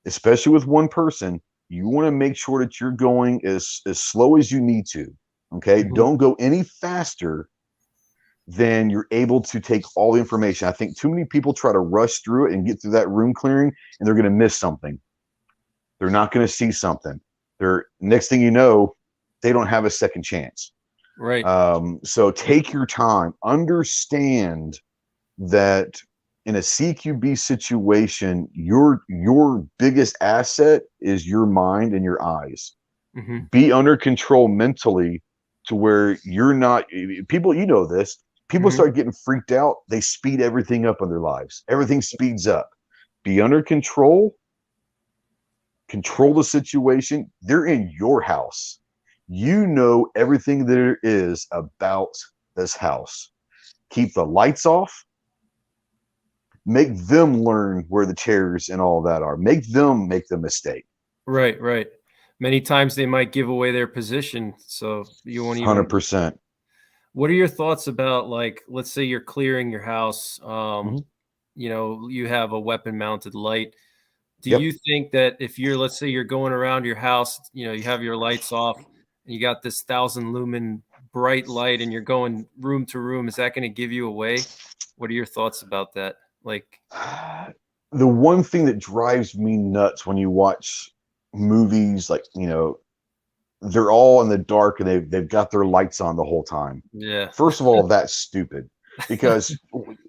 especially with one person, you want to make sure that you're going as slow as you need to. Okay, Mhm. don't go any faster then you're able to take all the information. I think too many people try to rush through it and get through that room clearing, and they're going to miss something. They're not going to see something. They're next thing you know, they don't have a second chance. Right. So take your time. Understand that in a CQB situation, your biggest asset is your mind and your eyes. Hmm. Be under control mentally to where you're not people, you know this. People Hmm. start getting freaked out, they speed everything up in their lives. Everything speeds up. Be under control, control the situation. They're in your house. You know everything there is about this house. Keep the lights off. Make them learn where the chairs and all that are. Make them make the mistake. Right, right. Many times they might give away their position, so you won't even. 100%. What are your thoughts about, like, let's say you're clearing your house, Mhm. you have a weapon-mounted light. Do Yep. you think that if you're, let's say you're going around your house, you have your lights off, and you got this 1,000 lumen bright light and you're going room to room, is that gonna give you away? What are your thoughts about that? Like. The one thing that drives me nuts when you watch movies, like, they're all in the dark and they've got their lights on the whole time. Yeah. First of all, that's stupid because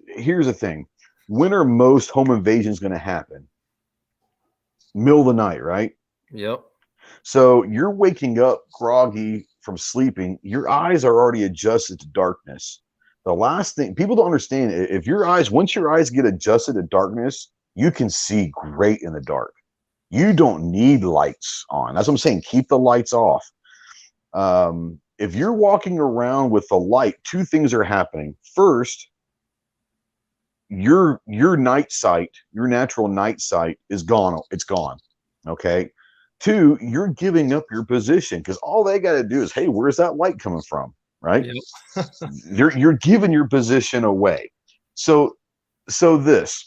here's the thing. When are most home invasions going to happen? Middle of the night, right? Yep. So you're waking up groggy from sleeping. Your eyes are already adjusted to darkness. The last thing people don't understand, if once your eyes get adjusted to darkness, you can see great in the dark. You don't need lights on. That's what I'm saying. Keep the lights off. If you're walking around with the light, two things are happening. First, your night sight, your natural night sight is gone. It's gone. Okay. Two, you're giving up your position because all they got to do is, hey, where's that light coming from? Right? Yep. You're giving your position away. So this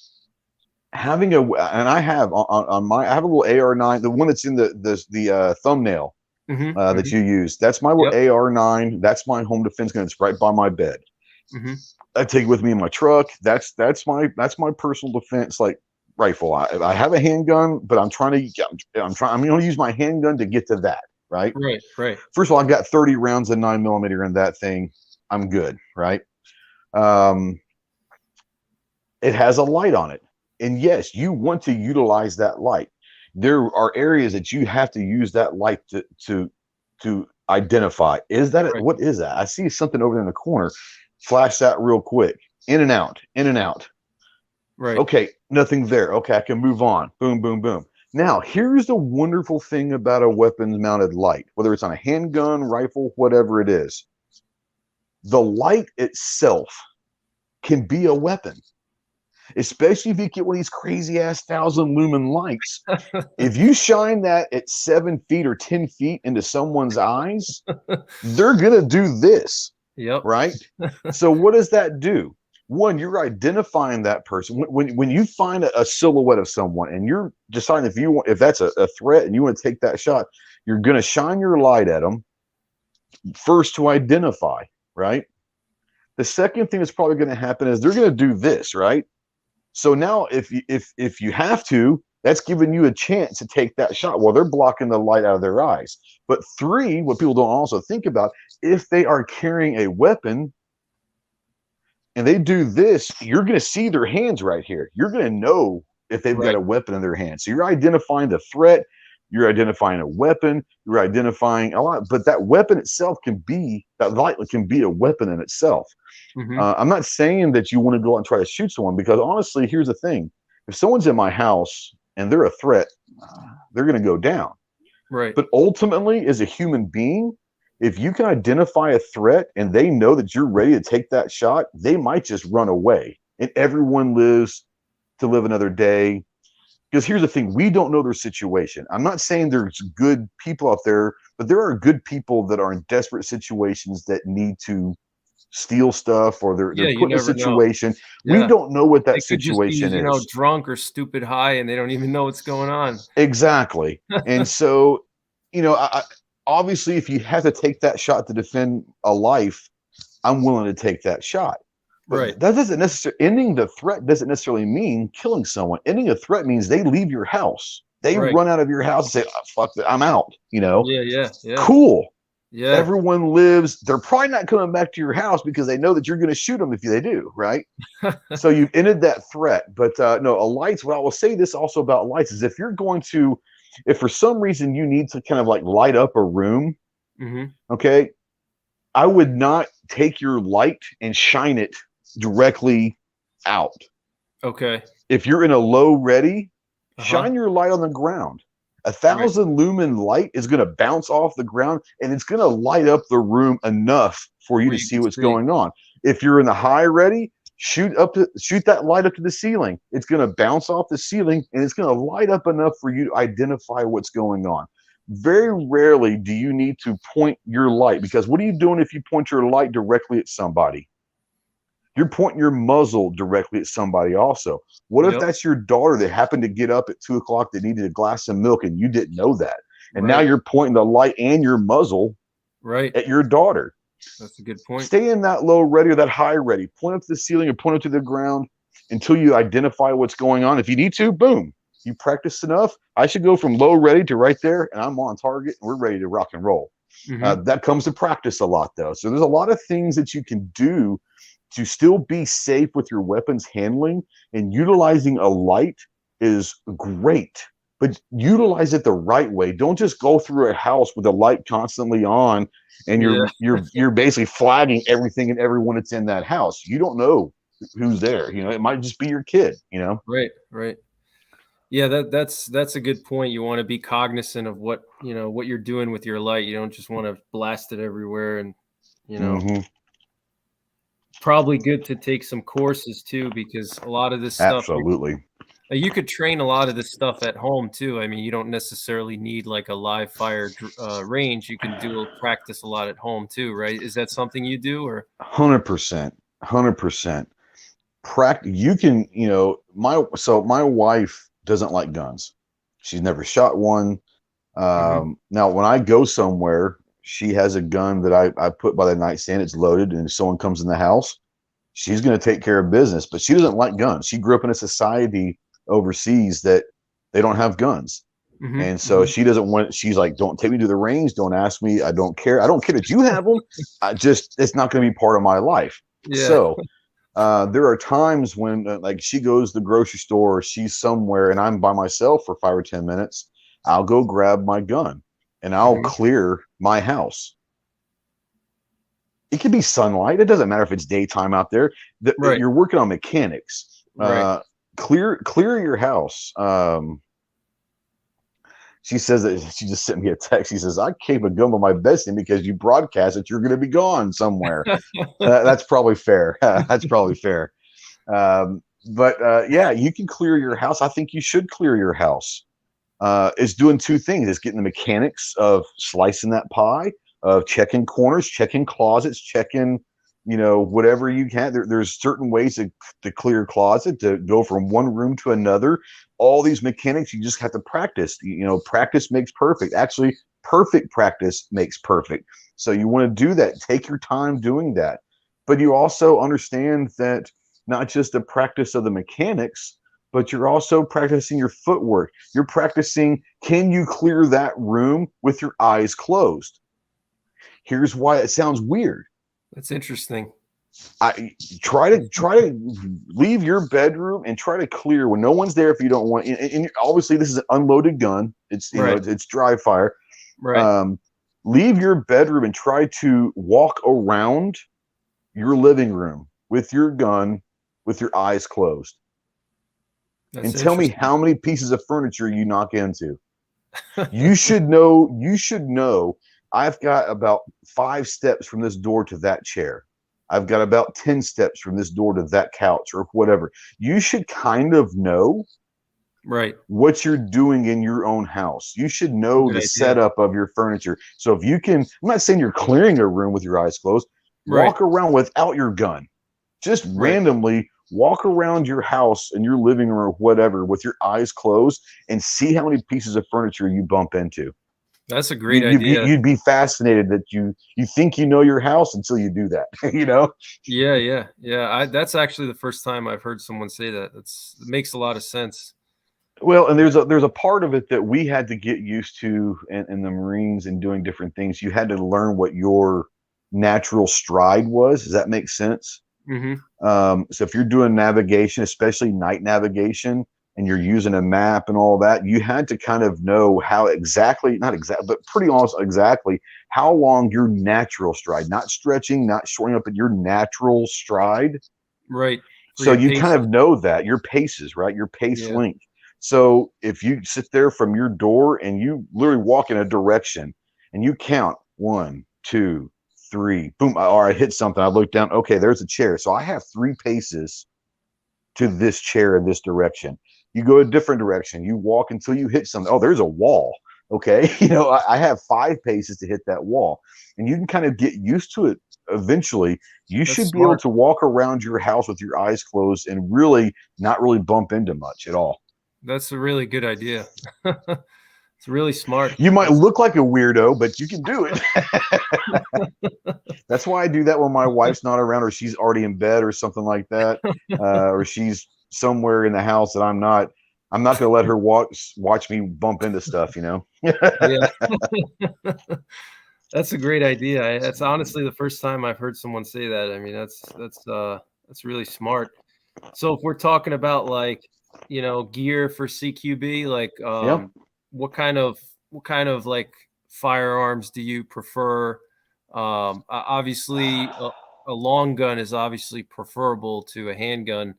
having a and I have on my I have a little AR9, the one that's in the thumbnail Mhm, that mhm. you use. That's my little Yep. AR9. That's my home defense gun. It's right by my bed. Mhm. I take it with me in my truck. That's my personal defense like rifle. I have a handgun, but I'm going to use my handgun to get to that. Right. Right, right. First of all, I've got 30 rounds of 9mm in that thing. I'm good. Right. Um, it has a light on it, and yes, you want to utilize that light. There are areas that you have to use that light to identify. Is that Right, what is that? I see something over there in the corner. Flash that real quick. In and out, in and out. right. Okay, nothing there. Okay, I can move on. Boom, boom, boom. Now, here's the wonderful thing about a weapons mounted light, whether it's on a handgun, rifle, whatever it is. The light itself can be a weapon, especially if you get one of these crazy ass 1,000 lumen lights. If you shine that at 7 feet or 10 feet into someone's eyes, they're going to do this, Yep. right? So, what does that do? One, you're identifying that person. When you find a silhouette of someone and you're deciding if that's a threat and you want to take that shot, you're going to shine your light at them first to identify, right? The second thing that's probably going to happen is they're going to do this, right? So now, if you have to, that's giving you a chance to take that shot. Well, they're blocking the light out of their eyes. But three, what people don't also think about, if they are carrying a weapon and they do this, you're going to see their hands right here. You're going to know if they've got Right, a weapon in their hand. So you're identifying the threat. You're identifying a weapon. You're identifying a lot. But that weapon itself that light can be a weapon in itself. mhm, I'm not saying that you want to go out and try to shoot someone because honestly, here's the thing: if someone's in my house and they're a threat, they're going to go down. right, But ultimately, as a human being, if you can identify a threat and they know that you're ready to take that shot, they might just run away. And everyone lives to live another day. Because here's the thing: we don't know their situation. I'm not saying there's good people out there, but there are good people that are in desperate situations that need to steal stuff or they're yeah, you put in a never know. situation. We Yeah, don't know what they that could just be, situation is. drunk or stupid high, and they don't even know what's going on. Exactly. And so, obviously, if you have to take that shot to defend a life, I'm willing to take that shot. But Right, that doesn't necessarily ending the threat doesn't necessarily mean killing someone. Ending a threat means they leave your house. They right. run out of your house and say, oh, "Fuck that, I'm out." Yeah, yeah, yeah. Cool. Yeah. Everyone lives. They're probably not coming back to your house because they know that you're going to shoot them if they do, right? So you've ended that threat. But no, a lights. Well, I will say this also about lights is if you're going to, if for some reason you need to kind of like light up a room, Hmm. okay, I would not take your light and shine it directly out. Okay. If you're in a low ready, Uh-huh. shine your light on the ground. A Right. 1,000 lumen light is going to bounce off the ground and it's going to light up the room enough for you Where to you see can what's see. going on. If you're in the high ready, shoot that light up to the ceiling. It's going to bounce off the ceiling and it's going to light up enough for you to identify what's going on. Very rarely do you need to point your light because what are you doing if you point your light directly at somebody? You're pointing your muzzle directly at somebody also. What if Yep. that's your daughter that happened to get up at 2 o'clock that needed a glass of milk and you didn't know that? And now Right. you're pointing the light and your muzzle Right. at your daughter. That's a good point. Stay in that low ready or that high ready. Point up to the ceiling or point up to the ground until you identify what's going on. If you need to, boom. You practice enough. I should go from low ready to right there, and I'm on target, and we're ready to rock and roll. Hmm. That comes to practice a lot, though. So there's a lot of things that you can do to still be safe with your weapons handling, and utilizing a light is great, but utilize it the right way. Don't just go through a house with a light constantly on and Yeah. you're basically flagging everything and everyone that's in that house. You don't know who's there. It might just be your kid. Right. Right. Yeah, that's a good point. You want to be cognizant of what you're doing with your light. You don't just want to blast it everywhere, and you know, Mm-hmm. probably good to take some courses too, because a lot of this stuff Absolutely. you could train a lot of this stuff at home too. I mean, you don't necessarily need like a live fire range. You can practice a lot at home too, right? Is that something you do, or? 100%. 100%. You can, my wife doesn't like guns. She's never shot one. Hmm. Now, when I go somewhere, she has a gun that I put by the nightstand. It's loaded, and if someone comes in the house, she's going to take care of business. But she doesn't like guns. She grew up in a society overseas that they don't have guns, Hmm. and so Hmm. she doesn't want. She's like, "Don't take me to the range. Don't ask me. I don't care. I don't care that you have them. It's not going to be part of my life." Yeah. So there are times when like she goes to the grocery store or she's somewhere and I'm by myself for 5 or 10 minutes. I'll go grab my gun and I'll Hmm. clear my house. It could be sunlight. It doesn't matter if it's daytime out there. Right. You're working on mechanics. Right. Clear your house. She says that she just sent me a text. She says, I keep a gun with my best in because you broadcast that you're going to be gone somewhere. That's probably fair. That's probably fair. But yeah, you can clear your house. I think you should clear your house. It's doing two things. It's getting the mechanics of slicing that pie, of checking corners, checking closets, checking, whatever you can. There's certain ways to clear a closet, to go from one room to another. All these mechanics, you just have to practice. Practice makes perfect. Actually, perfect practice makes perfect. So you want to do that. Take your time doing that. But you also understand that not just the practice of the mechanics, but you're also practicing your footwork. You're practicing, can you clear that room with your eyes closed? Here's why it sounds weird. That's interesting. I try to leave your bedroom and try to clear when no one's there if you don't want. And obviously, this is an unloaded gun. It's Right. it's dry fire. Right. Um, leave your bedroom and try to walk around your living room with your gun with your eyes closed. That's And tell me interesting. how many pieces of furniture you knock into. You should know I've got about 5 steps from this door to that chair. I've got about 10 steps from this door to that couch or whatever. You should kind of know Right. what you're doing in your own house. You should know Good the idea. setup of your furniture. So if you can, I'm not saying you're clearing a room with your eyes closed, Right. walk around without your gun. Just Right. randomly walk around your house and your living room or whatever with your eyes closed and see how many pieces of furniture you bump into. That's a You, great you'd be idea. you'd be fascinated that you think you know your house until you do that. Yeah, yeah, yeah. That's actually the first time I've heard someone say that. It makes a lot of sense. Well, and there's a part of it that we had to get used to in the Marines and doing different things. You had to learn what your natural stride was. Does that make sense? Hmm. So if you're doing navigation, especially night navigation, and you're using a map and all that, you had to kind of know how exactly, not exactly, but pretty almost exactly how long your natural stride, not stretching, not shortening up, but your natural stride. Right. For So your you kind paces. of know that your paces, right? Your pace Yeah. length. So if you sit there from your door and you literally walk in a direction and you count one, two, three, boom, or I hit something, I look down, okay, there's a chair. So I have three paces to this chair in this direction. You go a different direction. You walk until you hit something. Oh, there's a wall. Okay. I have 5 paces to hit that wall. And you can kind of get used to it eventually. You That's should be able smart. to walk around your house with your eyes closed and really not really bump into much at all. That's a really good idea. It's really smart. You might That's look like a weirdo, but you can do it. That's why I do that when my wife's not around or she's already in bed or something like that, or she's somewhere in the house that I'm not. I'm not going to let her watch me bump into stuff. yeah. That's a great idea. That's honestly the first time I've heard someone say that. I mean, that's really smart. So if we're talking about like, gear for CQB, like Yeah. what kind of like firearms do you prefer? Obviously a long gun is obviously preferable to a handgun.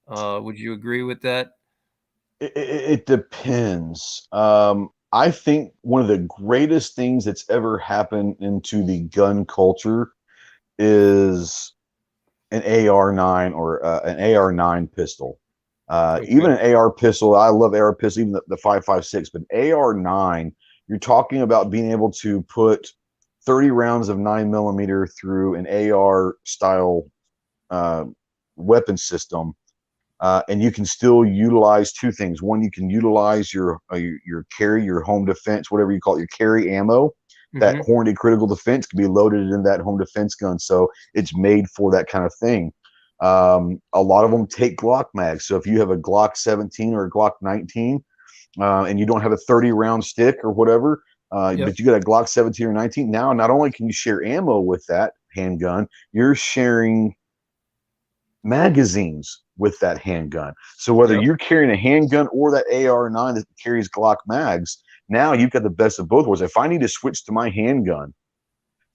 Would you agree with that? It depends. I think one of the greatest things that's ever happened into the gun culture is an AR-9 or an AR-9 pistol. Even Okay. an AR pistol, I love AR pistol, even the 5.56, but AR-9, you're talking about being able to put 30 rounds of 9mm through an AR style uh, weapon system, and you can still utilize two things. One, you can utilize your carry, your home defense, whatever you call it, your carry ammo. That Hmm. hornady critical defense can be loaded in that home defense gun, so it's made for that kind of thing. A lot of them take Glock mags. So if you have a Glock 17 or a Glock 19, and you don't have a 30 round stick or whatever, Yep. but you got a Glock 17 or 19, now not only can you share ammo with that handgun, you're sharing magazines with that handgun. So whether Yep. you're carrying a handgun or that AR-9 that carries Glock mags, now you've got the best of both worlds. If I need to switch to my handgun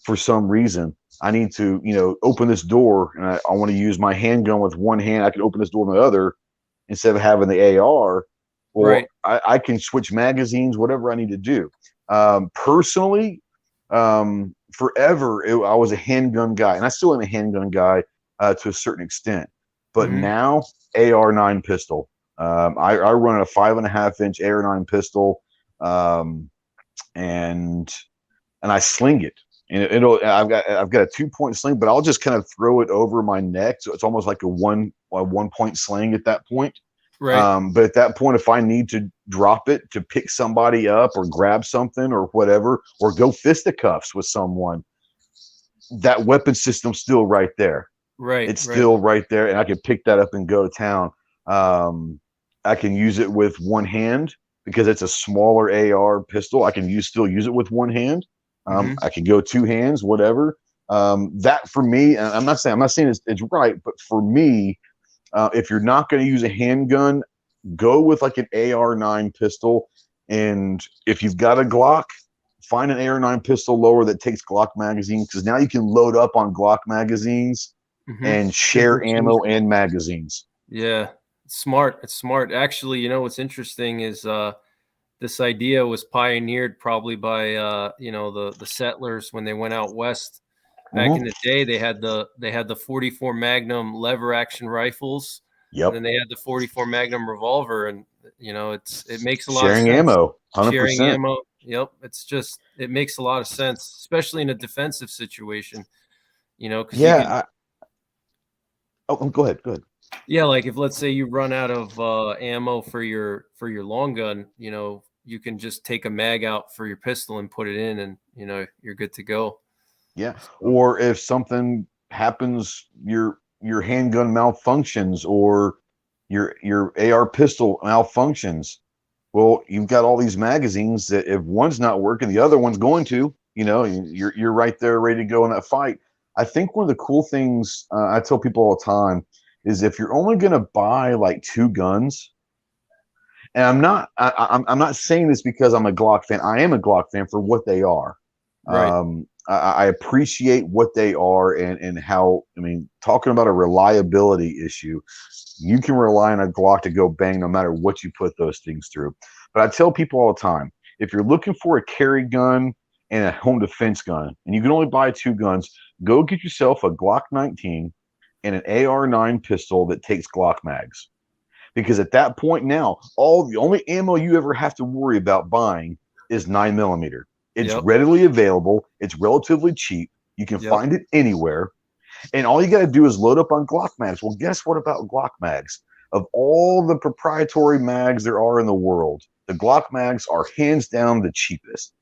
for some reason, I need to, open this door and I want to use my handgun with one hand. I can open this door with the other instead of having the AR, or Right. I can switch magazines, whatever I need to do. Personally, forever, I was a handgun guy, and I still am a handgun guy to a certain extent. But Hmm. now, AR-9 pistol. I run a 5.5-inch AR-9 pistol, um, and I sling it. And I've got a 2 point sling, but I'll just kind of throw it over my neck, so it's almost like a 1 point sling at that point. Right. But at that point, if I need to drop it to pick somebody up or grab something or whatever, or go fisticuffs with someone, that weapon system's still right there. Right. It's Right. still right there, and I can pick that up and go to town. Um, I can use it with one hand because it's a smaller AR pistol. I can still use it with one hand. Hmm. I can go two hands, whatever. That for me, and I'm not saying it's right, but for me, if you're not going to use a handgun, go with like an AR-9 pistol. And if you've got a Glock, find an AR-9 pistol lower that takes Glock magazines, because now you can load up on Glock magazines Hmm. and share ammo and magazines. Yeah, it's smart. It's smart. Actually, what's interesting is this idea was pioneered probably by the settlers when they went out west back in Mm-hmm. the day. They had the 44 Magnum lever action rifles, and Yep. then they had the 44 Magnum revolver, and it makes a lot of Sharing sense. ammo, Sharing 100%. ammo. Yep, it makes a lot of sense, especially in a defensive situation. Because you could. Yeah. Go ahead. Go ahead. Yeah, like if let's say you run out of ammo for your long gun, you can just take a mag out for your pistol and put it in, and you're good to go. Yeah. So, Or if something happens, your handgun malfunctions or your AR pistol malfunctions. Well, you've got all these magazines that if one's not working, the other one's going to. You're right there, ready to go in that fight. I think one of the cool things I tell people all the time is if you're only going to buy like two guns, and I'm not saying this because I'm a Glock fan. I am a Glock fan for what they are. Right. I appreciate what they are and how. I mean, talking about a reliability issue, you can rely on a Glock to go bang no matter what you put those things through. But I tell people all the time, if you're looking for a carry gun and a home defense gun, and you can only buy two guns, go get yourself a Glock 19 and an AR-9 pistol that takes Glock mags. Because at that point now, the only ammo you ever have to worry about buying is 9mm. It's Yep. readily available. It's relatively cheap. You can Yep. find it anywhere. And all you got to do is load up on Glock mags. Well, guess what about Glock mags? Of all the proprietary mags there are in the world, the Glock mags are hands down the cheapest.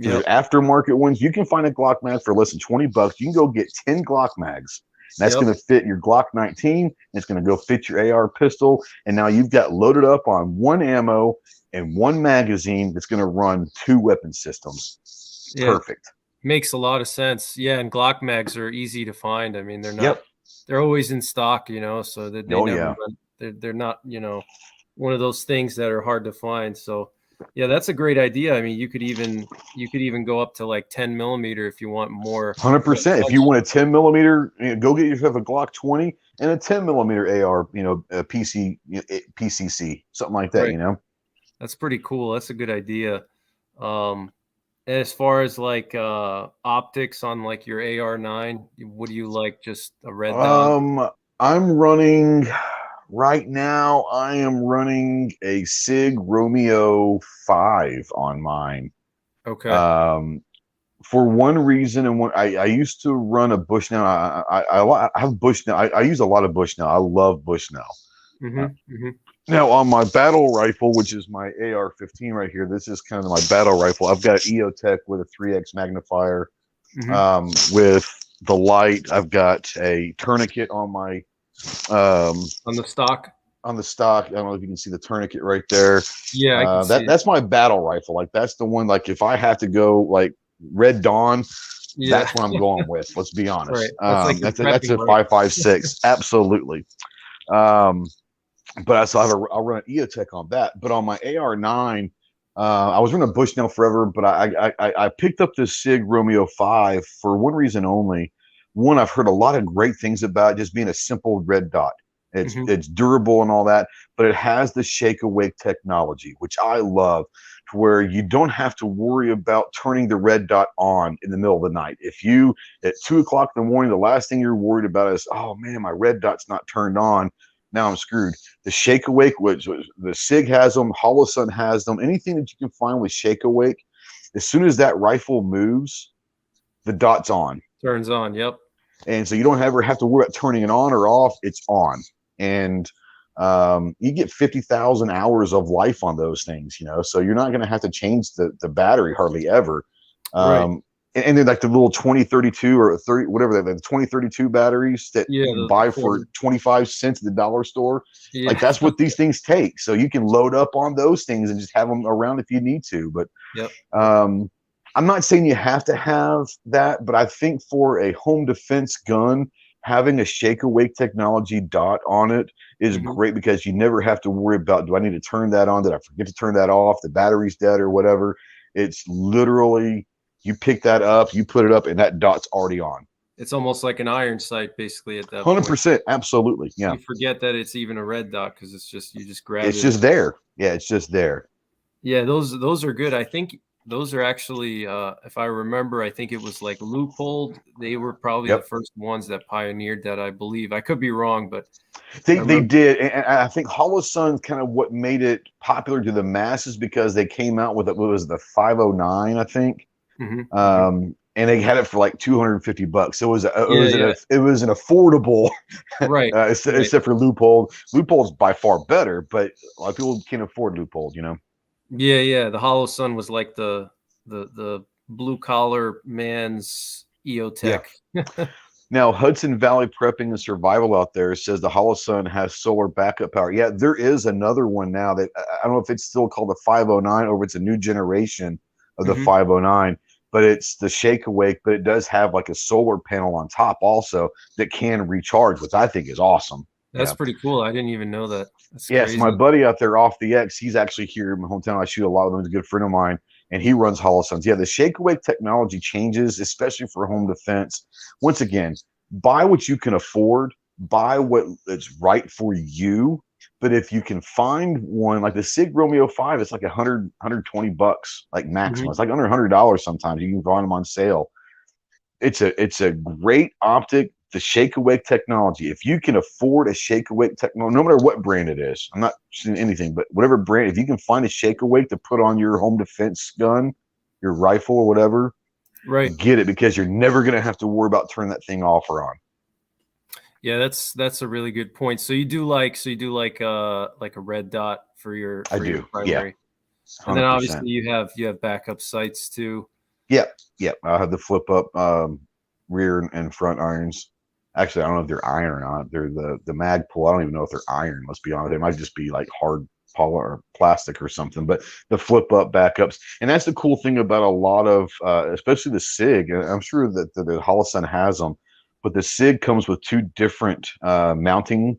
So Yep. there's aftermarket ones. You can find a Glock mag for less than $20. You can go get 10 Glock mags. And that's Yep. going to fit your Glock 19. And it's going to go fit your AR pistol. And now you've got loaded up on one ammo and one magazine that's going to run two weapon systems. Yeah. Perfect. Makes a lot of sense. Yeah, and Glock mags are easy to find. I mean, they're always in stock, so that they never run. They're not, one of those things that are hard to find. So yeah, that's a great idea. I mean, you could even go up to like 10mm if you want more. 100%. If you want a 10mm, go get yourself a Glock 20 and a 10mm AR, a PCC, something like that, Right. That's pretty cool. That's a good idea. As far as like optics on like your AR-9, what do you like? Just a red dot? I'm running right now. I am running a Sig Romeo 5 on mine. Okay. For one reason, and I used to run a Bushnell. I have Bushnell. I use a lot of Bushnell. I love Bushnell. Now on my battle rifle, which is my AR-15 right here, this is kind of my battle rifle. I've got EOTech with a 3x magnifier. With the light, I've got a tourniquet on my on the stock. On the stock. I don't know if you can see the tourniquet right there. Yeah, I can see that's my battle rifle. Like that's the one. Like if I have to go like Red Dawn, that's what I'm going with. Let's be honest. Right. That's a 5.56. Absolutely. But I'll run an EOTech on that. But on my AR-9, I was running a Bushnell forever, but I picked up this Sig Romeo 5 for one reason only. One, I've heard a lot of great things about just being a simple red dot. It's durable and all that, but it has the shake awake technology, which I love, to where you don't have to worry about turning the red dot on in the middle of the night. If you at 2 o'clock in the morning, the last thing you're worried about is, oh man, my red dot's not turned on. Now I'm screwed. The shake awake, which the Sig has them, Holosun has them, anything that you can find with shake awake, as soon as that rifle moves, the dot's on. Turns on, yep. And so you don't ever have to worry about turning it on or off. It's on. And you get 50,000 hours of life on those things, so you're not going to have to change the battery hardly ever. Right. And then like the little 2032 or 30, whatever, the 2032 batteries that you can buy for 25 cents at the dollar store. Yeah. Like that's what these things take. So you can load up on those things and just have them around if you need to. But I'm not saying you have to have that, but I think for a home defense gun, having a shake awake technology dot on it is great, because you never have to worry about, do I need to turn that on? Did I forget to turn that off? The battery's dead or whatever. It's literally, you pick that up, you put it up, and that dot's already on. It's almost like an iron sight, basically, at that 100%, point. Absolutely, yeah. You forget that it's even a red dot because it's just, you just grab it. It's just there. Yeah, it's just there. Yeah, those are good. I think those are actually, if I remember, I think it was like Leupold. They were probably the first ones that pioneered that, I believe. I could be wrong, but they did. And I think Holosun's kind of what made it popular to the masses, because they came out with it. What was the 509, I think? And they had it for like $250. So it was an affordable, right? Except for Leupold. Leupold's by far better, but a lot of people can't afford Leupold, Yeah. The Holosun was like the blue collar man's EOTech. Yeah. Now, Hudson Valley Prepping and Survival out there says the Holosun has solar backup power. Yeah, there is another one now that I don't know if it's still called the 509 or if it's a new generation of the Hmm. 509, but it's the Shake Awake, but it does have like a solar panel on top also that can recharge, which I think is awesome. That's Yeah. pretty cool. I didn't even know that. That's Yeah, so my crazy. buddy out there off the X, he's actually here in my hometown. I shoot a lot of them. He's a good friend of mine, and he runs Holosuns. Yeah, the Shake Awake technology changes, especially for home defense. Once again, buy what you can afford, buy what is right for you. But if you can find one like the Sig Romeo 5, it's like 120 bucks, like maximum. Hmm. It's like under $100 sometimes. You can find them on sale. It's a great optic. The Shake Awake technology. If you can afford a Shake Awake technology, no matter what brand it is, I'm not saying anything, but whatever brand, if you can find a Shake Awake to put on your home defense gun, your rifle or whatever, Right. get it because you're never going to have to worry about turning that thing off or on. Yeah, that's a really good point. So you do like a red dot I for your do. Yeah, primary. And then 100%. obviously you have backup sights too. Yep. Yep. I have the flip up rear and front irons. Actually, I don't know if they're iron or not. They're the mag pull. I don't even know if they're iron. Let's be honest. They might just be like hard poly or plastic or something. But the flip up backups, and that's the cool thing about a lot of, especially the Sig. And I'm sure that the Holosun has them, but the Sig comes with two different mounting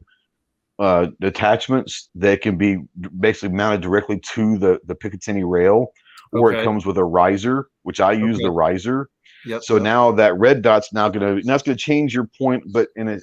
attachments that can be basically mounted directly to the Picatinny rail, or it Okay. comes with a riser, which I use the Okay. riser. Yep. So Yep. now that red dot's now it's gonna change your point, but in a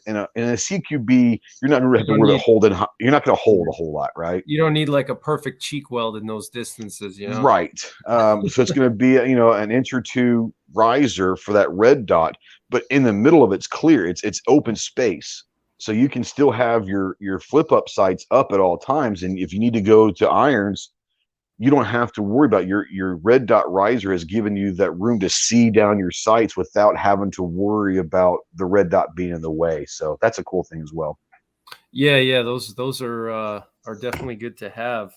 CQB, you're not gonna have You to don't worry about need holding. You're not gonna hold a whole lot, right? you don't need like a perfect cheek weld in those distances, you know? Right. So it's going to be an inch or two riser for that red dot, but in the middle of it's clear. It's open space, so you can still have your flip up sights up at all times. And if you need to go to irons, you don't have to worry about your red dot riser has given you that room to see down your sights without having to worry about the red dot being in the way. So that's a cool thing as well. Yeah, yeah, those are definitely good to have.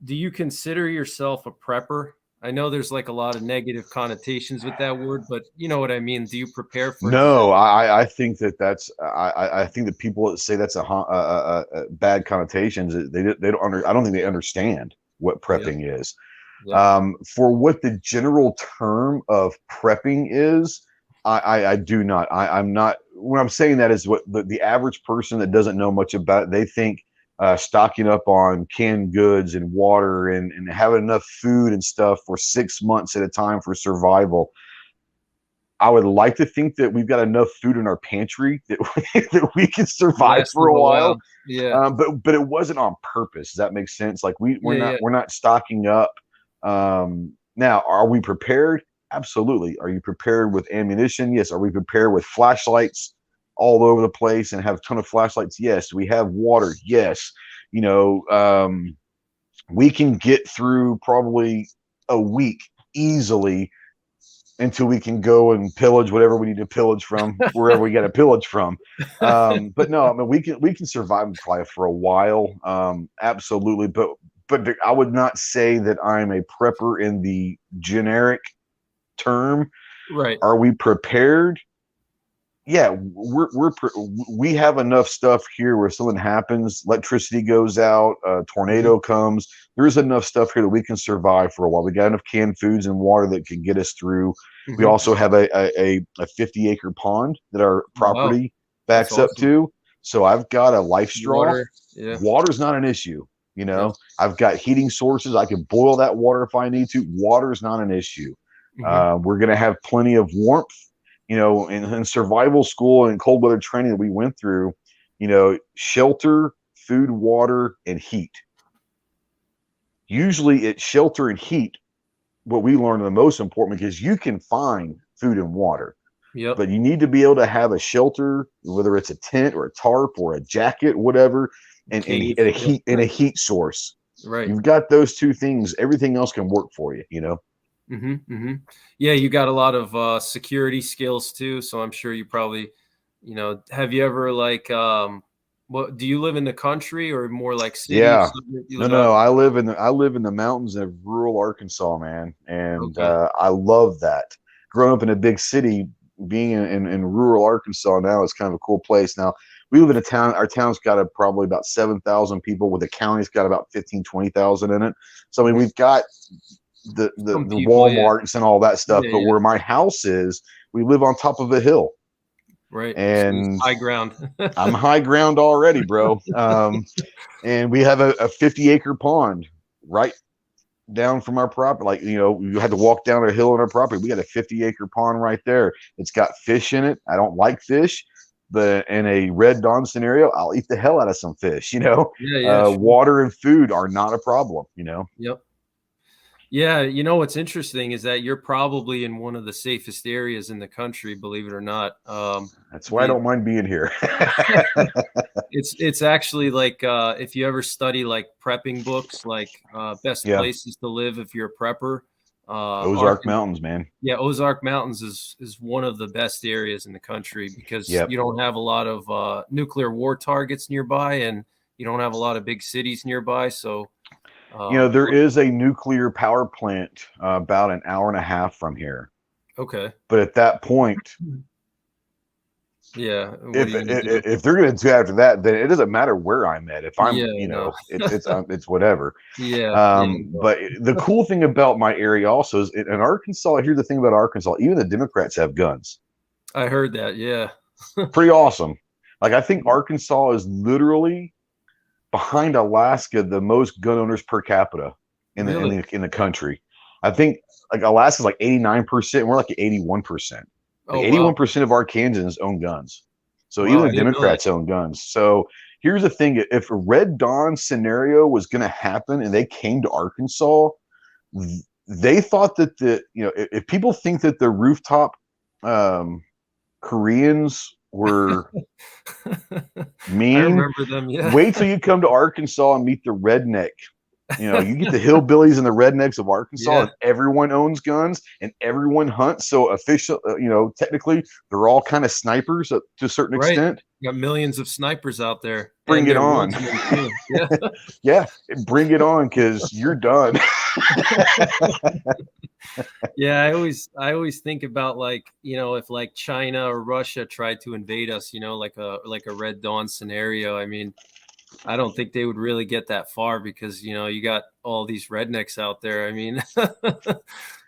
Do you consider yourself a prepper? I know there's like a lot of negative connotations with that word, but you know what I mean. Do you prepare for a No, disaster? I think I think that people that say that's bad connotations, they don't I don't think they understand what Yep, prepping is. yep. For what the general term of prepping is, I do not. I'm not. When I'm saying that is what the average person that doesn't know much about it, they think stocking up on canned goods and water and having enough food and stuff for 6 months at a time for survival. I would like to think that we've got enough food in our pantry that we can survive Last a for a little while. while. Yeah, But it wasn't on purpose. Does that make sense? Like we're yeah, yeah. not stocking up. Now, are we prepared? Absolutely. Are you prepared with ammunition? Yes. Are we prepared with flashlights all over the place and have a ton of flashlights? Yes. Do we have water? Yes. You know, we can get through probably a week easily until we can go and pillage whatever we need to pillage from wherever we got to pillage from. But no, I mean we can survive life for a while, absolutely. But I would not say that I'm a prepper in the generic term. Right. Are we prepared? Yeah, we have enough stuff here where something happens, electricity goes out, a Hmm. tornado comes. There's enough stuff here that we can survive for a while. We got enough canned foods and water that can get us through. We Hmm. also have a 50-acre pond that our Wow, property that's backs up awesome. to. So I've got a life straw. Water. Yeah. Water's not an issue. Yep. I've got heating sources. I can boil that water if I need to. Water is not an issue. Hmm. We're going to have plenty of warmth. In survival school and cold weather training that we went through, shelter, food, water, and heat. Usually it's shelter and heat, what we learned the most important because you can find food and water, Yep. but you need to be able to have a shelter, whether it's a tent or a tarp or a jacket, whatever, Cave. and a Yep. heat source. Right. You've got those two things, everything else can work for you. Hmm. Hmm. Yeah, you got a lot of security skills too. So I'm sure you probably, have you ever like, what do you live in the country or more like city? Yeah. Suburb? You No, live out. no. I live in the mountains of rural Arkansas, man, and Okay. I love that. Growing up in a big city, being in rural Arkansas now is kind of a cool place. Now we live in a town. Our town's got probably about 7,000 people, with the county's got about 15, 20,000 in it. So I mean, we've got the Some people, yeah, Walmarts and all that stuff. yeah, But yeah, where my house is, we live on top of a hill, right. So it's and high ground. I'm high ground already, bro. And we have a 50-acre pond right down from our property. Like, you know, you had to walk down a hill on our property. We got a 50-acre pond right there. It's got fish in it. I don't like fish, but in a red dawn scenario, I'll eat the hell out of some fish. You know, Yeah, yeah, sure. water and food are not a problem. You know. Yep. Yeah, you know what's interesting is that you're probably in one of the safest areas in the country, believe it or not. That's why I The don't mind being here. it's actually like if you ever study like prepping books, like best Yeah, places to live if you're a prepper. Ozark Mountains, man. Yeah, Ozark Mountains is one of the best areas in the country because Yep. you don't have a lot of nuclear war targets nearby, and you don't have a lot of big cities nearby. So, You know, there is a nuclear power plant about an hour and a half from here. okay, But at that point, yeah. What are if you gonna do? if they're going to do after that, then it doesn't matter where I'm at. If I'm, Yeah, you no. know, it's whatever. Yeah, yeah. No. But the cool thing about my area also is in Arkansas. Here's the thing about Arkansas: even the Democrats have guns. I heard that. Yeah. Pretty awesome. Like, I think Arkansas is literally behind Alaska the most gun owners per capita Really? in the country. I think like Alaska's like 89%. We're like 81%. Like Oh, wow. 81% of Arkansans own guns. So Wow, even I the didn't know that. Democrats own guns. So here's the thing: if a Red Dawn scenario was going to happen and they came to Arkansas, they thought that if people think that the rooftop um, Koreans were I mean, remember them. Yeah. wait till you come to Arkansas and meet the redneck. You know, you get the hillbillies and the rednecks of Arkansas, Yeah. and everyone owns guns and everyone hunts. So official, technically, they're all kind of snipers to a certain Right. extent. Got millions of snipers out there, Bring and it they're on. woodsmen too. Yeah. Yeah, bring it on, because you're done. Yeah, I always think about, like, if like China or Russia tried to invade us, like a Red Dawn scenario. I mean, I don't think they would really get that far because, you got all these rednecks out there. I mean, it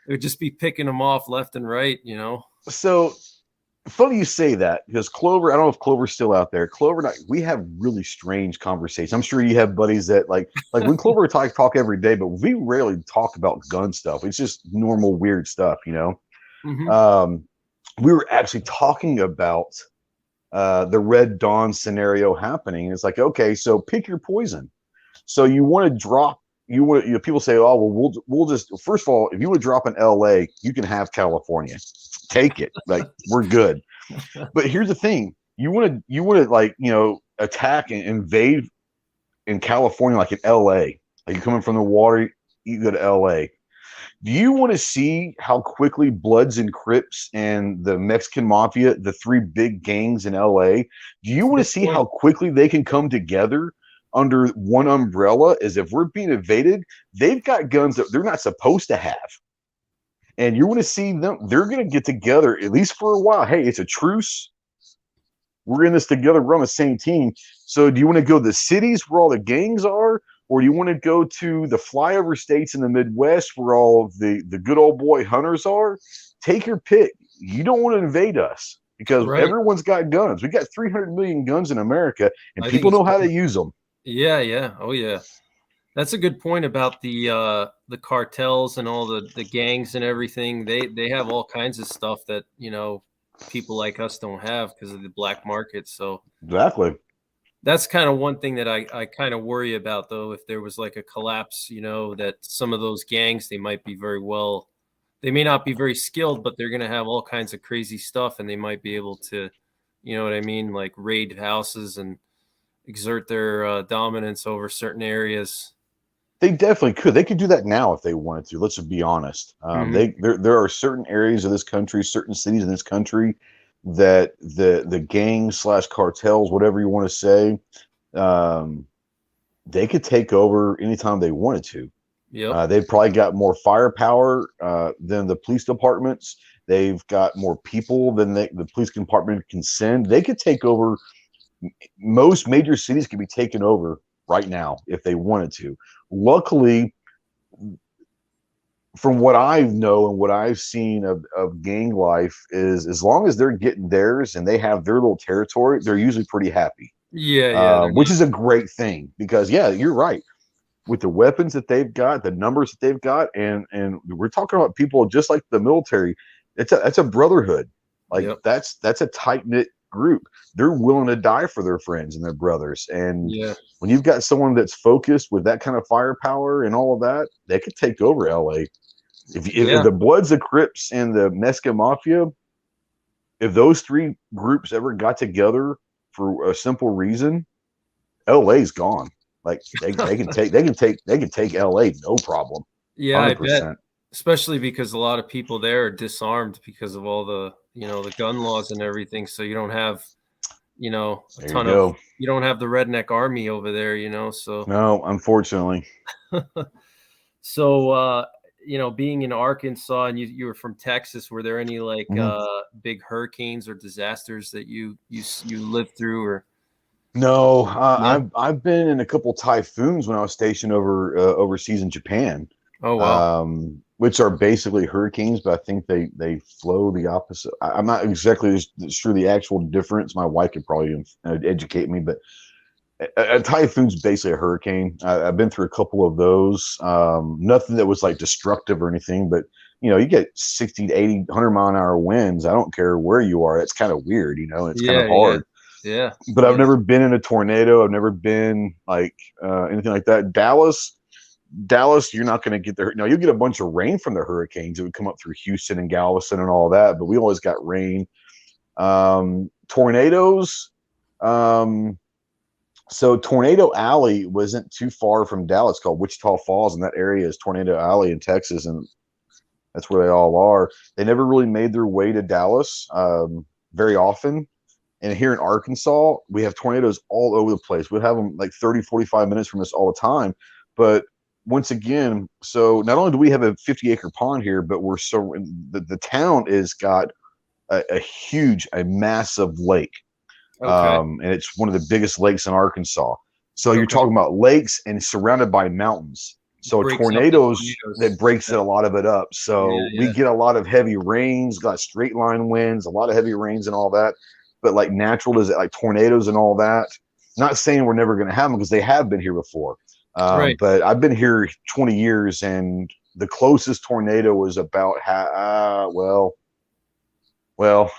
would just be picking them off left and right. So funny you say that, because Clover, I don't know if Clover's still out there. Clover and I, we have really strange conversations. I'm sure you have buddies that like when Clover talk every day, but we rarely talk about gun stuff. It's just normal weird stuff, you know. Hmm. Um, we were actually talking about the Red Dawn scenario happening. It's like, okay, so pick your poison. So you want to drop. People say, oh well, we'll just, first of all, if you would drop in LA, you can have California. Take it. Like, we're good. But here's the thing: you want to like, attack and invade in California, like in LA. Like, you're coming from the water, you go to LA. Do you want to see how quickly Bloods and Crips and the Mexican Mafia, the three big gangs in LA, do you want to Good see how point. quickly they can come together under one umbrella? As if we're being invaded, they've got guns that they're not supposed to have. And you want to see them, they're going to get together at least for a while. Hey, it's a truce. We're in this together. We're on the same team. So do you want to go to the cities where all the gangs are? Or do you want to go to the flyover states in the Midwest where all of the good old boy hunters are? Take your pick. You don't want to invade us because Right. everyone's got guns. We got 300 million guns in America, and I think people it's know how to use them. yeah, yeah. Oh yeah. That's a good point about the cartels and all the gangs and everything. They have all kinds of stuff that, people like us don't have because of the black market. So Exactly. that's kind of one thing that I kind of worry about, though. If there was like a collapse, that some of those gangs, they may not be very skilled, but they're going to have all kinds of crazy stuff, and they might be able to, you know what I mean, like raid houses and exert their dominance over certain areas. They definitely could. They could do that now if they wanted to. Let's just be honest. Hmm. There are certain areas of this country, certain cities in this country, that the gangs slash cartels, whatever you want to say, um, they could take over anytime they wanted to. Yep. They've probably got more firepower than the police departments. They've got more people than the police department can send. They could take over. Most major cities could be taken over right now if they wanted to. Luckily, from what I know and what I've seen of gang life, is as long as they're getting theirs and they have their little territory, they're usually pretty happy, Yeah, yeah, they're which not. is a great thing because, yeah, you're right. With the weapons that they've got, the numbers that they've got, and we're talking about people just like the military. That's a brotherhood. Like Yep. that's a tight knit group. They're willing to die for their friends and their brothers. And Yeah. when you've got someone that's focused with that kind of firepower and all of that, they could take over LA. If Yeah. the Bloods, the Crips, and the Mexican Mafia, if those three groups ever got together for a simple reason, LA's gone. Like they can take LA no problem. Yeah, I bet. 100%. Especially because a lot of people there are disarmed because of all the, the gun laws and everything. So you don't have, a There you ton of, go. you don't have the redneck army over there, so No, unfortunately. so being in Arkansas and you were from Texas, were there any like Mhm. big hurricanes or disasters that you lived through or No, no? I've been in a couple typhoons when I was stationed overseas in Japan, Oh wow. which are basically hurricanes, but I think they flow the opposite. I'm not exactly sure the actual difference. My wife could probably educate me, but a typhoon's basically a hurricane. I've been through a couple of those. Nothing that was like destructive or anything, but you get 60 to 80, 100-mile-an-hour winds. I don't care where you are. It's kind of weird, it's kind of Yeah, yeah. hard. Yeah. But I've Yeah. never been in a tornado. I've never been like anything like that. Dallas, you're not going to get there. Now you'll get a bunch of rain from the hurricanes. It would come up through Houston and Galveston and all that, but we always got rain. Tornadoes. Um, so Tornado Alley wasn't too far from Dallas, called Wichita Falls, and that area is Tornado Alley in Texas, and that's where they all are. They never really made their way to Dallas very often. And here in Arkansas, we have tornadoes all over the place. We have them like 30, 45 minutes from us all the time. But once again, so not only do we have a 50-acre pond here, but the town is got a massive lake. Okay. And it's one of the biggest lakes in Arkansas. So you're Okay. talking about lakes and surrounded by mountains. So Breaks up the tornadoes, that tornadoes. breaks it a lot of it up. Yeah, So we yeah. get a lot of heavy rains, got straight line winds, a lot of heavy rains and all that. But like natural is like tornadoes and all that. Not saying we're never going to have them because they have been here before. Right. But I've been here 20 years and the closest tornado was about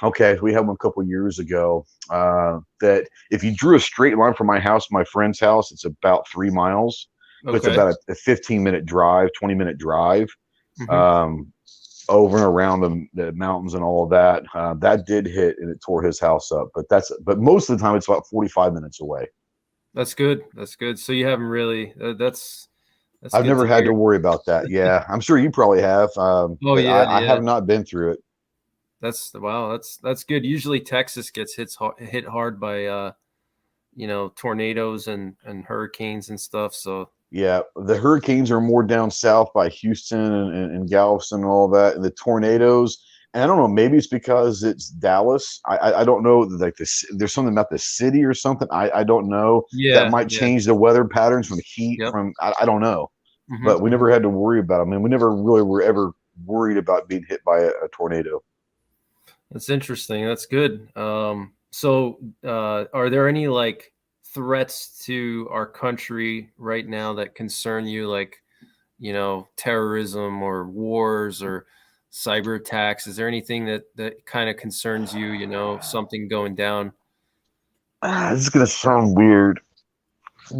okay, we had one a couple years ago. That if you drew a straight line from my house to my friend's house, it's about 3 miles, but it's Okay. about a 15-minute drive, 20-minute drive Hmm. um, over and around the mountains and all of that. That did hit and it tore his house up, but most of the time it's about 45 minutes away. That's good. That's good. So you haven't really. That's I've good never to had hear. to worry about that. Yeah, I'm sure you probably have, Oh but yeah, I yeah. have not been through it. That's wow. That's good. Usually Texas gets hit hard by tornadoes and hurricanes and stuff. So Yeah, the hurricanes are more down south by Houston and Galveston and all that, and the tornadoes. And I don't know, maybe it's because it's Dallas. I don't know, like this. There's something about the city or something. I don't know. That yeah, might yeah. change the weather patterns from heat. Yep. I don't know, Hmm. but we never had to worry about them. I mean, we never really were ever worried about being hit by a tornado. That's interesting. That's good. So are there any like threats to our country right now that concern you, like terrorism or wars or cyber attacks? Is there anything that kind of concerns you? Something going down? This is gonna sound weird.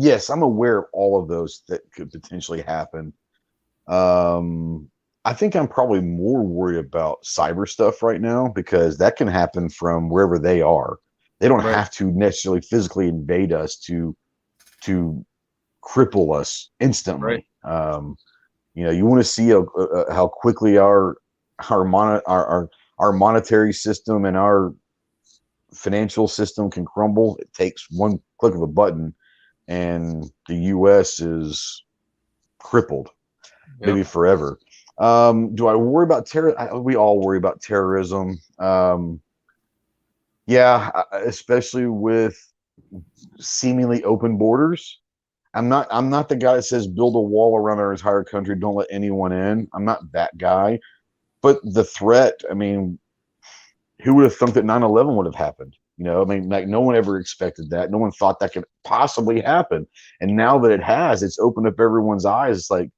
Yes, I'm aware of all of those that could potentially happen. Um, I think I'm probably more worried about cyber stuff right now because that can happen from wherever they are. They don't Right. have to necessarily physically invade us to cripple us Right. instantly. You want to see how quickly our monetary system and our financial system can crumble. It takes one click of a button, and the U.S. is crippled, maybe Yep. forever. Do I worry about terror? We all worry about terrorism. Yeah, especially with seemingly open borders. I'm not the guy that says build a wall around our entire country, don't let anyone in. I'm not that guy. But the threat, I mean, who would have thought that 9/11 would have happened? You know, I mean, like no one ever expected that. No one thought that could possibly happen. And now that it has, it's opened up everyone's eyes. It's like,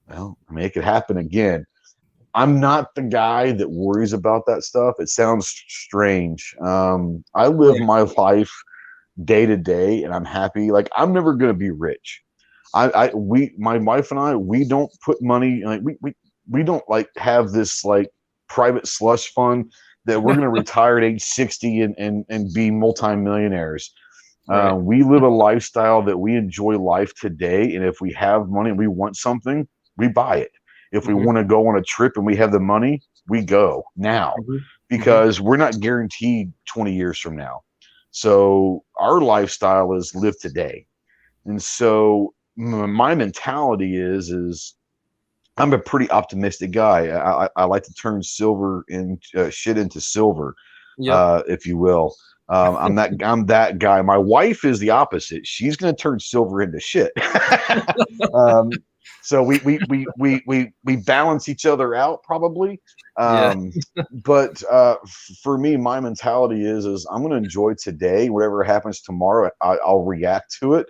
well, I mean, it could happen again. I'm not the guy that worries about that stuff. It sounds strange. I live Right. my life day to day, and I'm happy. Like I'm never gonna be rich. My wife and I, we don't put money like we don't like have this like private slush fund that we're gonna retire at age 60 and be multimillionaires. Right. We live a lifestyle that we enjoy life today, and if we have money and we want something, we buy it. If we Hmm. want to go on a trip and we have the money, we go now Hmm. Hmm. because we're not guaranteed 20 years from now. So our lifestyle is live today. And so my mentality is I'm a pretty optimistic guy. I like to turn silver and shit into silver, Yep. if you will. I'm that guy. My wife is the opposite. She's going to turn silver into shit. um, so we balance each other out probably. Yeah. But for me, my mentality is I'm going to enjoy today. Whatever happens tomorrow, I'll react to it.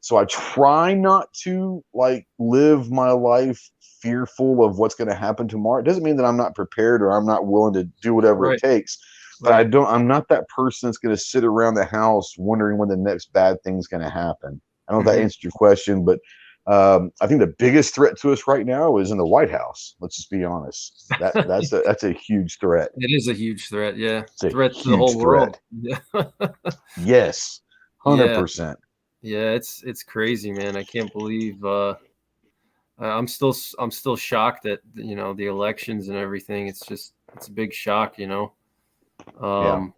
So I try not to like live my life fearful of what's going to happen tomorrow. It doesn't mean that I'm not prepared or I'm not willing to do whatever it Right. takes. But Right. I'm not that person that's going to sit around the house wondering when the next bad thing's going to happen. I don't know if that Hmm. answered your question, but I think the biggest threat to us right now is in the White House. Let's just be honest. That's a huge threat. It is a huge threat. Yeah. It's a Threat to the huge whole world. threat. Yeah. Yes, Yeah. 100%. Yeah. It's crazy, man. I can't believe I'm still shocked at the elections and everything. It's a big shock. Yeah, Um,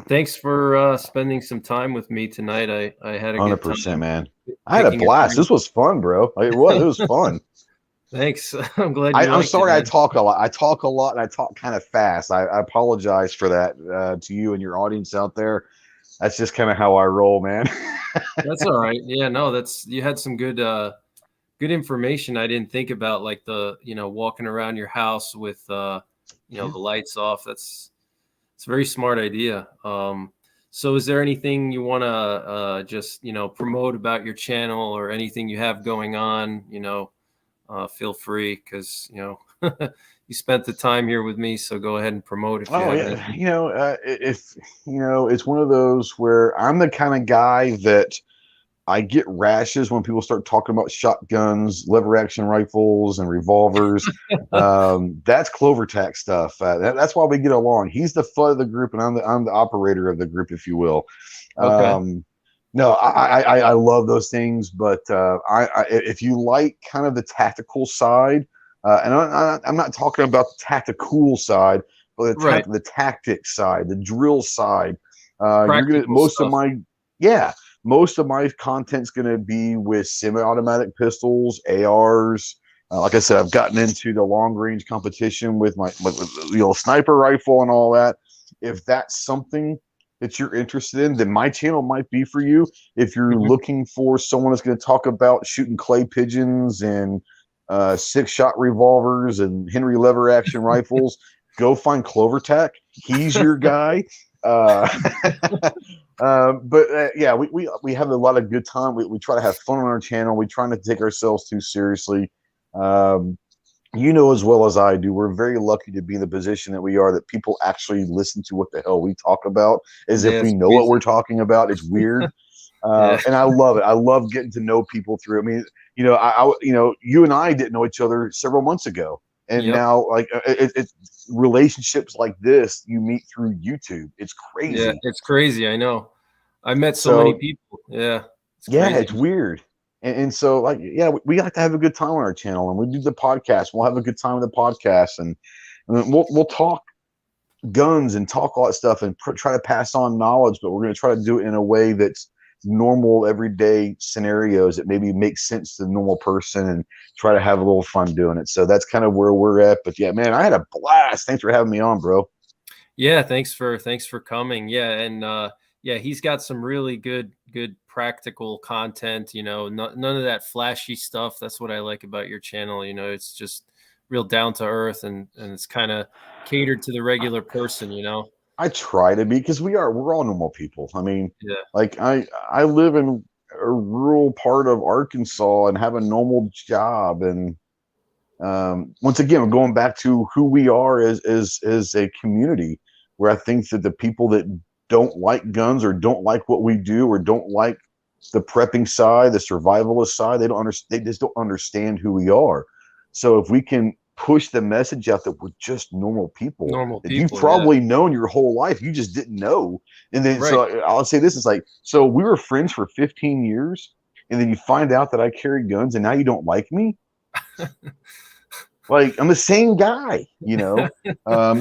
Thanks for spending some time with me tonight. I had a good 100%, time man. I had a picking your blast. brain. This was fun, bro. Like, it was. It was fun. Thanks. I'm glad you I'm liked it, sorry I man. talk a lot. I talk a lot and I talk kind of fast. I apologize for that to you and your audience out there. That's just kind of how I roll, man. That's all right. Yeah, no, that's you had some good information. I didn't think about like walking around your house with Yeah. the lights off. It's a very smart idea. So is there anything you want to just promote about your channel or anything you have going on? Feel free because you spent the time here with me. So go ahead and promote if you Oh have yeah, anything. if it's one of those where I'm the kind of guy that I get rashes when people start talking about shotguns, lever action rifles, and revolvers. That's Clover Tack stuff. That's why we get along. He's the FUD of the group, and I'm the operator of the group, if you will. Okay. No, I love those things, but if you like kind of the tactical side, and I'm not talking about the tactical side, but Right. the tactics side, the drill side. You're gonna Practical stuff. yeah, most of my content's gonna be with semi-automatic pistols, ARs. Like I said, I've gotten into the long range competition with my sniper rifle and all that. If that's something that you're interested in, then my channel might be for you. If you're Mhm. looking for someone that's going to talk about shooting clay pigeons and 6-shot revolvers and Henry lever action rifles, go find Clovertack. He's your guy. Uh, but yeah, we have a lot of good time. We try to have fun on our channel. We try not to take ourselves too seriously. Um, you know as well as I do, we're very lucky to be in the position that we are, that people actually listen to what the hell we talk about as if Yeah, we it's know what crazy. we're talking about. It's weird. Yeah. And I love it. I love getting to know people through. I mean, you and I didn't know each other several months ago, and Yep. now like it's relationships like this you meet through YouTube. It's Yeah, crazy. it's crazy. I know. I met so many So people. Yeah, it's yeah, crazy. it's weird. And so like yeah, we like to have a good time on our channel, and we do the podcast. We'll have a good time with the podcast, and we'll talk guns and talk all that stuff and try to pass on knowledge, but we're going to try to do it in a way that's normal everyday scenarios that maybe make sense to the normal person and try to have a little fun doing it. So that's kind of where we're at. But yeah, man, I had a blast. Thanks for having me on, bro. Yeah, thanks for coming. Yeah, and yeah, he's got some really good practical content, none of that flashy stuff. That's what I like about your channel, it's just real down to earth, and it's kind of catered to the regular person. I try to be, because we're all normal people. I mean, Yeah. like I live in a rural part of Arkansas and have a normal job, and once again, we're going back to who we are as a community, where I think that the people that don't like guns or don't like what we do or don't like the prepping side, the survivalist side, they just don't understand who we are. So if we can push the message out that we're just normal people Normal that you've people, yeah. probably known your whole life, you just didn't know. And then Right. so I'll say this is like, so we were friends for 15 years, and then you find out that I carry guns and now you don't like me. Like, I'm the same guy, you know.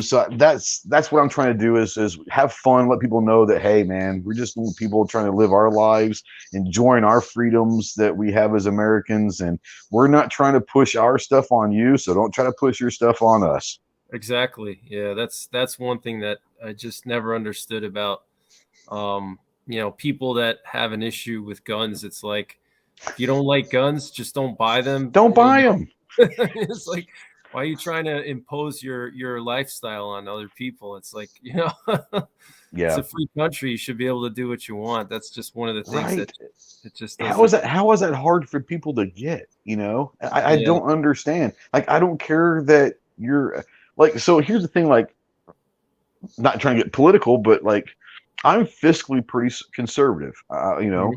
So that's what I'm trying to do is have fun, let people know that, hey, man, we're just little people trying to live our lives, enjoying our freedoms that we have as Americans, and we're not trying to push our stuff on you, so don't try to push your stuff on us. Exactly. Yeah, that's one thing that I just never understood about people that have an issue with guns. It's like, if you don't like guns, just don't buy them. Don't buy them. It's like, why are you trying to impose your lifestyle on other people? It's like, it's Yeah, a free country. You should be able to do what you want. That's just one of the things that right. it just How is doesn't. that? How is that hard for people to get? You know, I Yeah. don't understand. Like, I don't care that you're like. So here's the thing. Like, not trying to get political, but like, I'm fiscally pretty conservative. Mhm.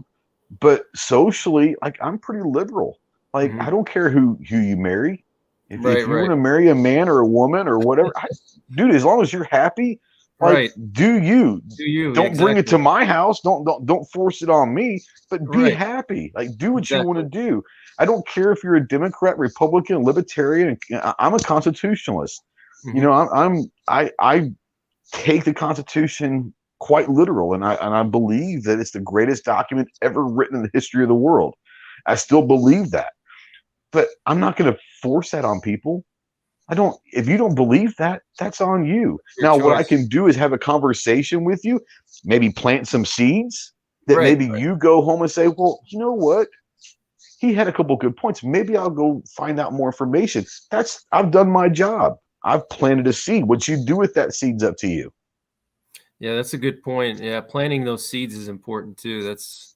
But socially, like, I'm pretty liberal. Like, I Mhm. don't care who you marry. If Right, you right, want to marry a man or a woman or whatever, dude, as long as you're happy, like, right. do you. Do you Don't bring it to exactly? my house. Don't force it on me. But be Right, happy. Like, do what you want to exactly. do. I don't care if you're a Democrat, Republican, Libertarian. I'm a constitutionalist. You Hmm. know, I take the Constitution quite literal, and I believe that it's the greatest document ever written in the history of the world. I still believe that, but I'm not going to force that on people. I don't. If you don't believe that, that's on you. Your Now, what I choice. can do is have a conversation with you, maybe plant some seeds that Right, maybe right. you go home and say, well, you know what? He had a couple good points. Maybe I'll go find out more information. I've done my job. I've planted a seed. What you do with that seed's up to you. Yeah, that's a good point. Yeah, planting those seeds is important too. That's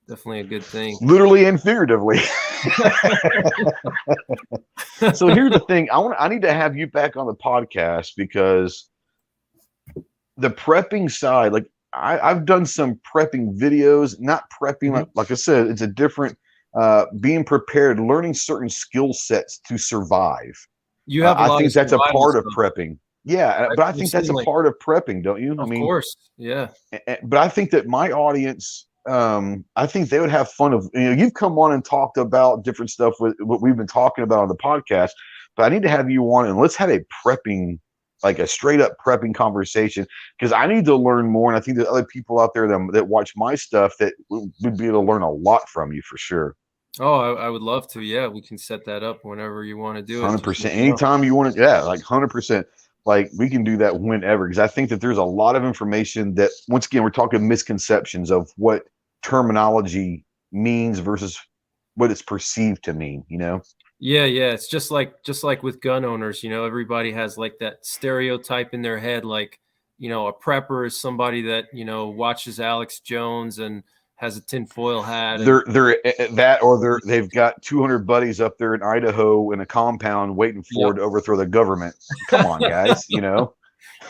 definitely a good thing. Literally and figuratively. So here's the thing. I need to have you back on the podcast, because the prepping side, like, I've done some prepping videos, not prepping, Mhm. like I said, it's a different being prepared, learning certain skill sets to survive. You have a I lot of think that's a survival part of stuff. prepping. Yeah, but I I've think that's seen, a like, part of prepping, don't you? I of mean, course. Yeah. but I think that my audience, I think they would have fun of, you've come on and talked about different stuff with what we've been talking about on the podcast, but I need to have you on and let's have a prepping, like a straight up prepping conversation, because I need to learn more. And I think there's other people out there that watch my stuff that would be able to learn a lot from you for sure. Oh, I would love to. Yeah, we can set that up whenever you want to do it. Just let 100%. me know. Anytime you want to, yeah, like 100%. Like, we can do that whenever, because I think that there's a lot of information that, once again, we're talking misconceptions of what terminology means versus what it's perceived to mean, you know? Yeah, yeah. It's just like with gun owners, everybody has like that stereotype in their head, like, a prepper is somebody that, watches Alex Jones and has a tinfoil hat and They're that, or they've got 200 buddies up there in Idaho in a compound waiting for yep. to overthrow the government. Come on, guys, you know?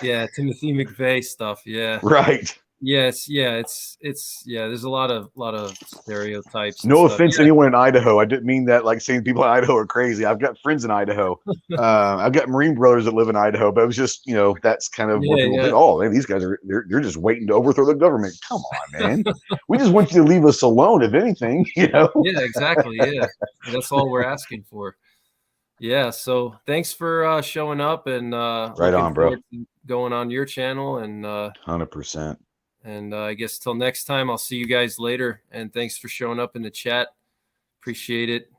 Yeah, Timothy McVeigh stuff. Yeah. Right. Yes, yeah, it's yeah, there's a lot of stereotypes and No stuff. offense to anyone in Idaho. I didn't mean that like saying people in Idaho are crazy. I've got friends in Idaho. I've got Marine brothers that live in Idaho, but it was just, that's kind of what Yeah, people yeah. think. Oh, man, these guys they're just waiting to overthrow the government. Come on, man. We just want you to leave us alone, if anything, you know? Yeah, exactly. Yeah. That's all we're asking for. Yeah, so thanks for showing up, and Right looking on, bro. forward to going on your channel, and 100%. And I guess till next time, I'll see you guys later. And thanks for showing up in the chat. Appreciate it.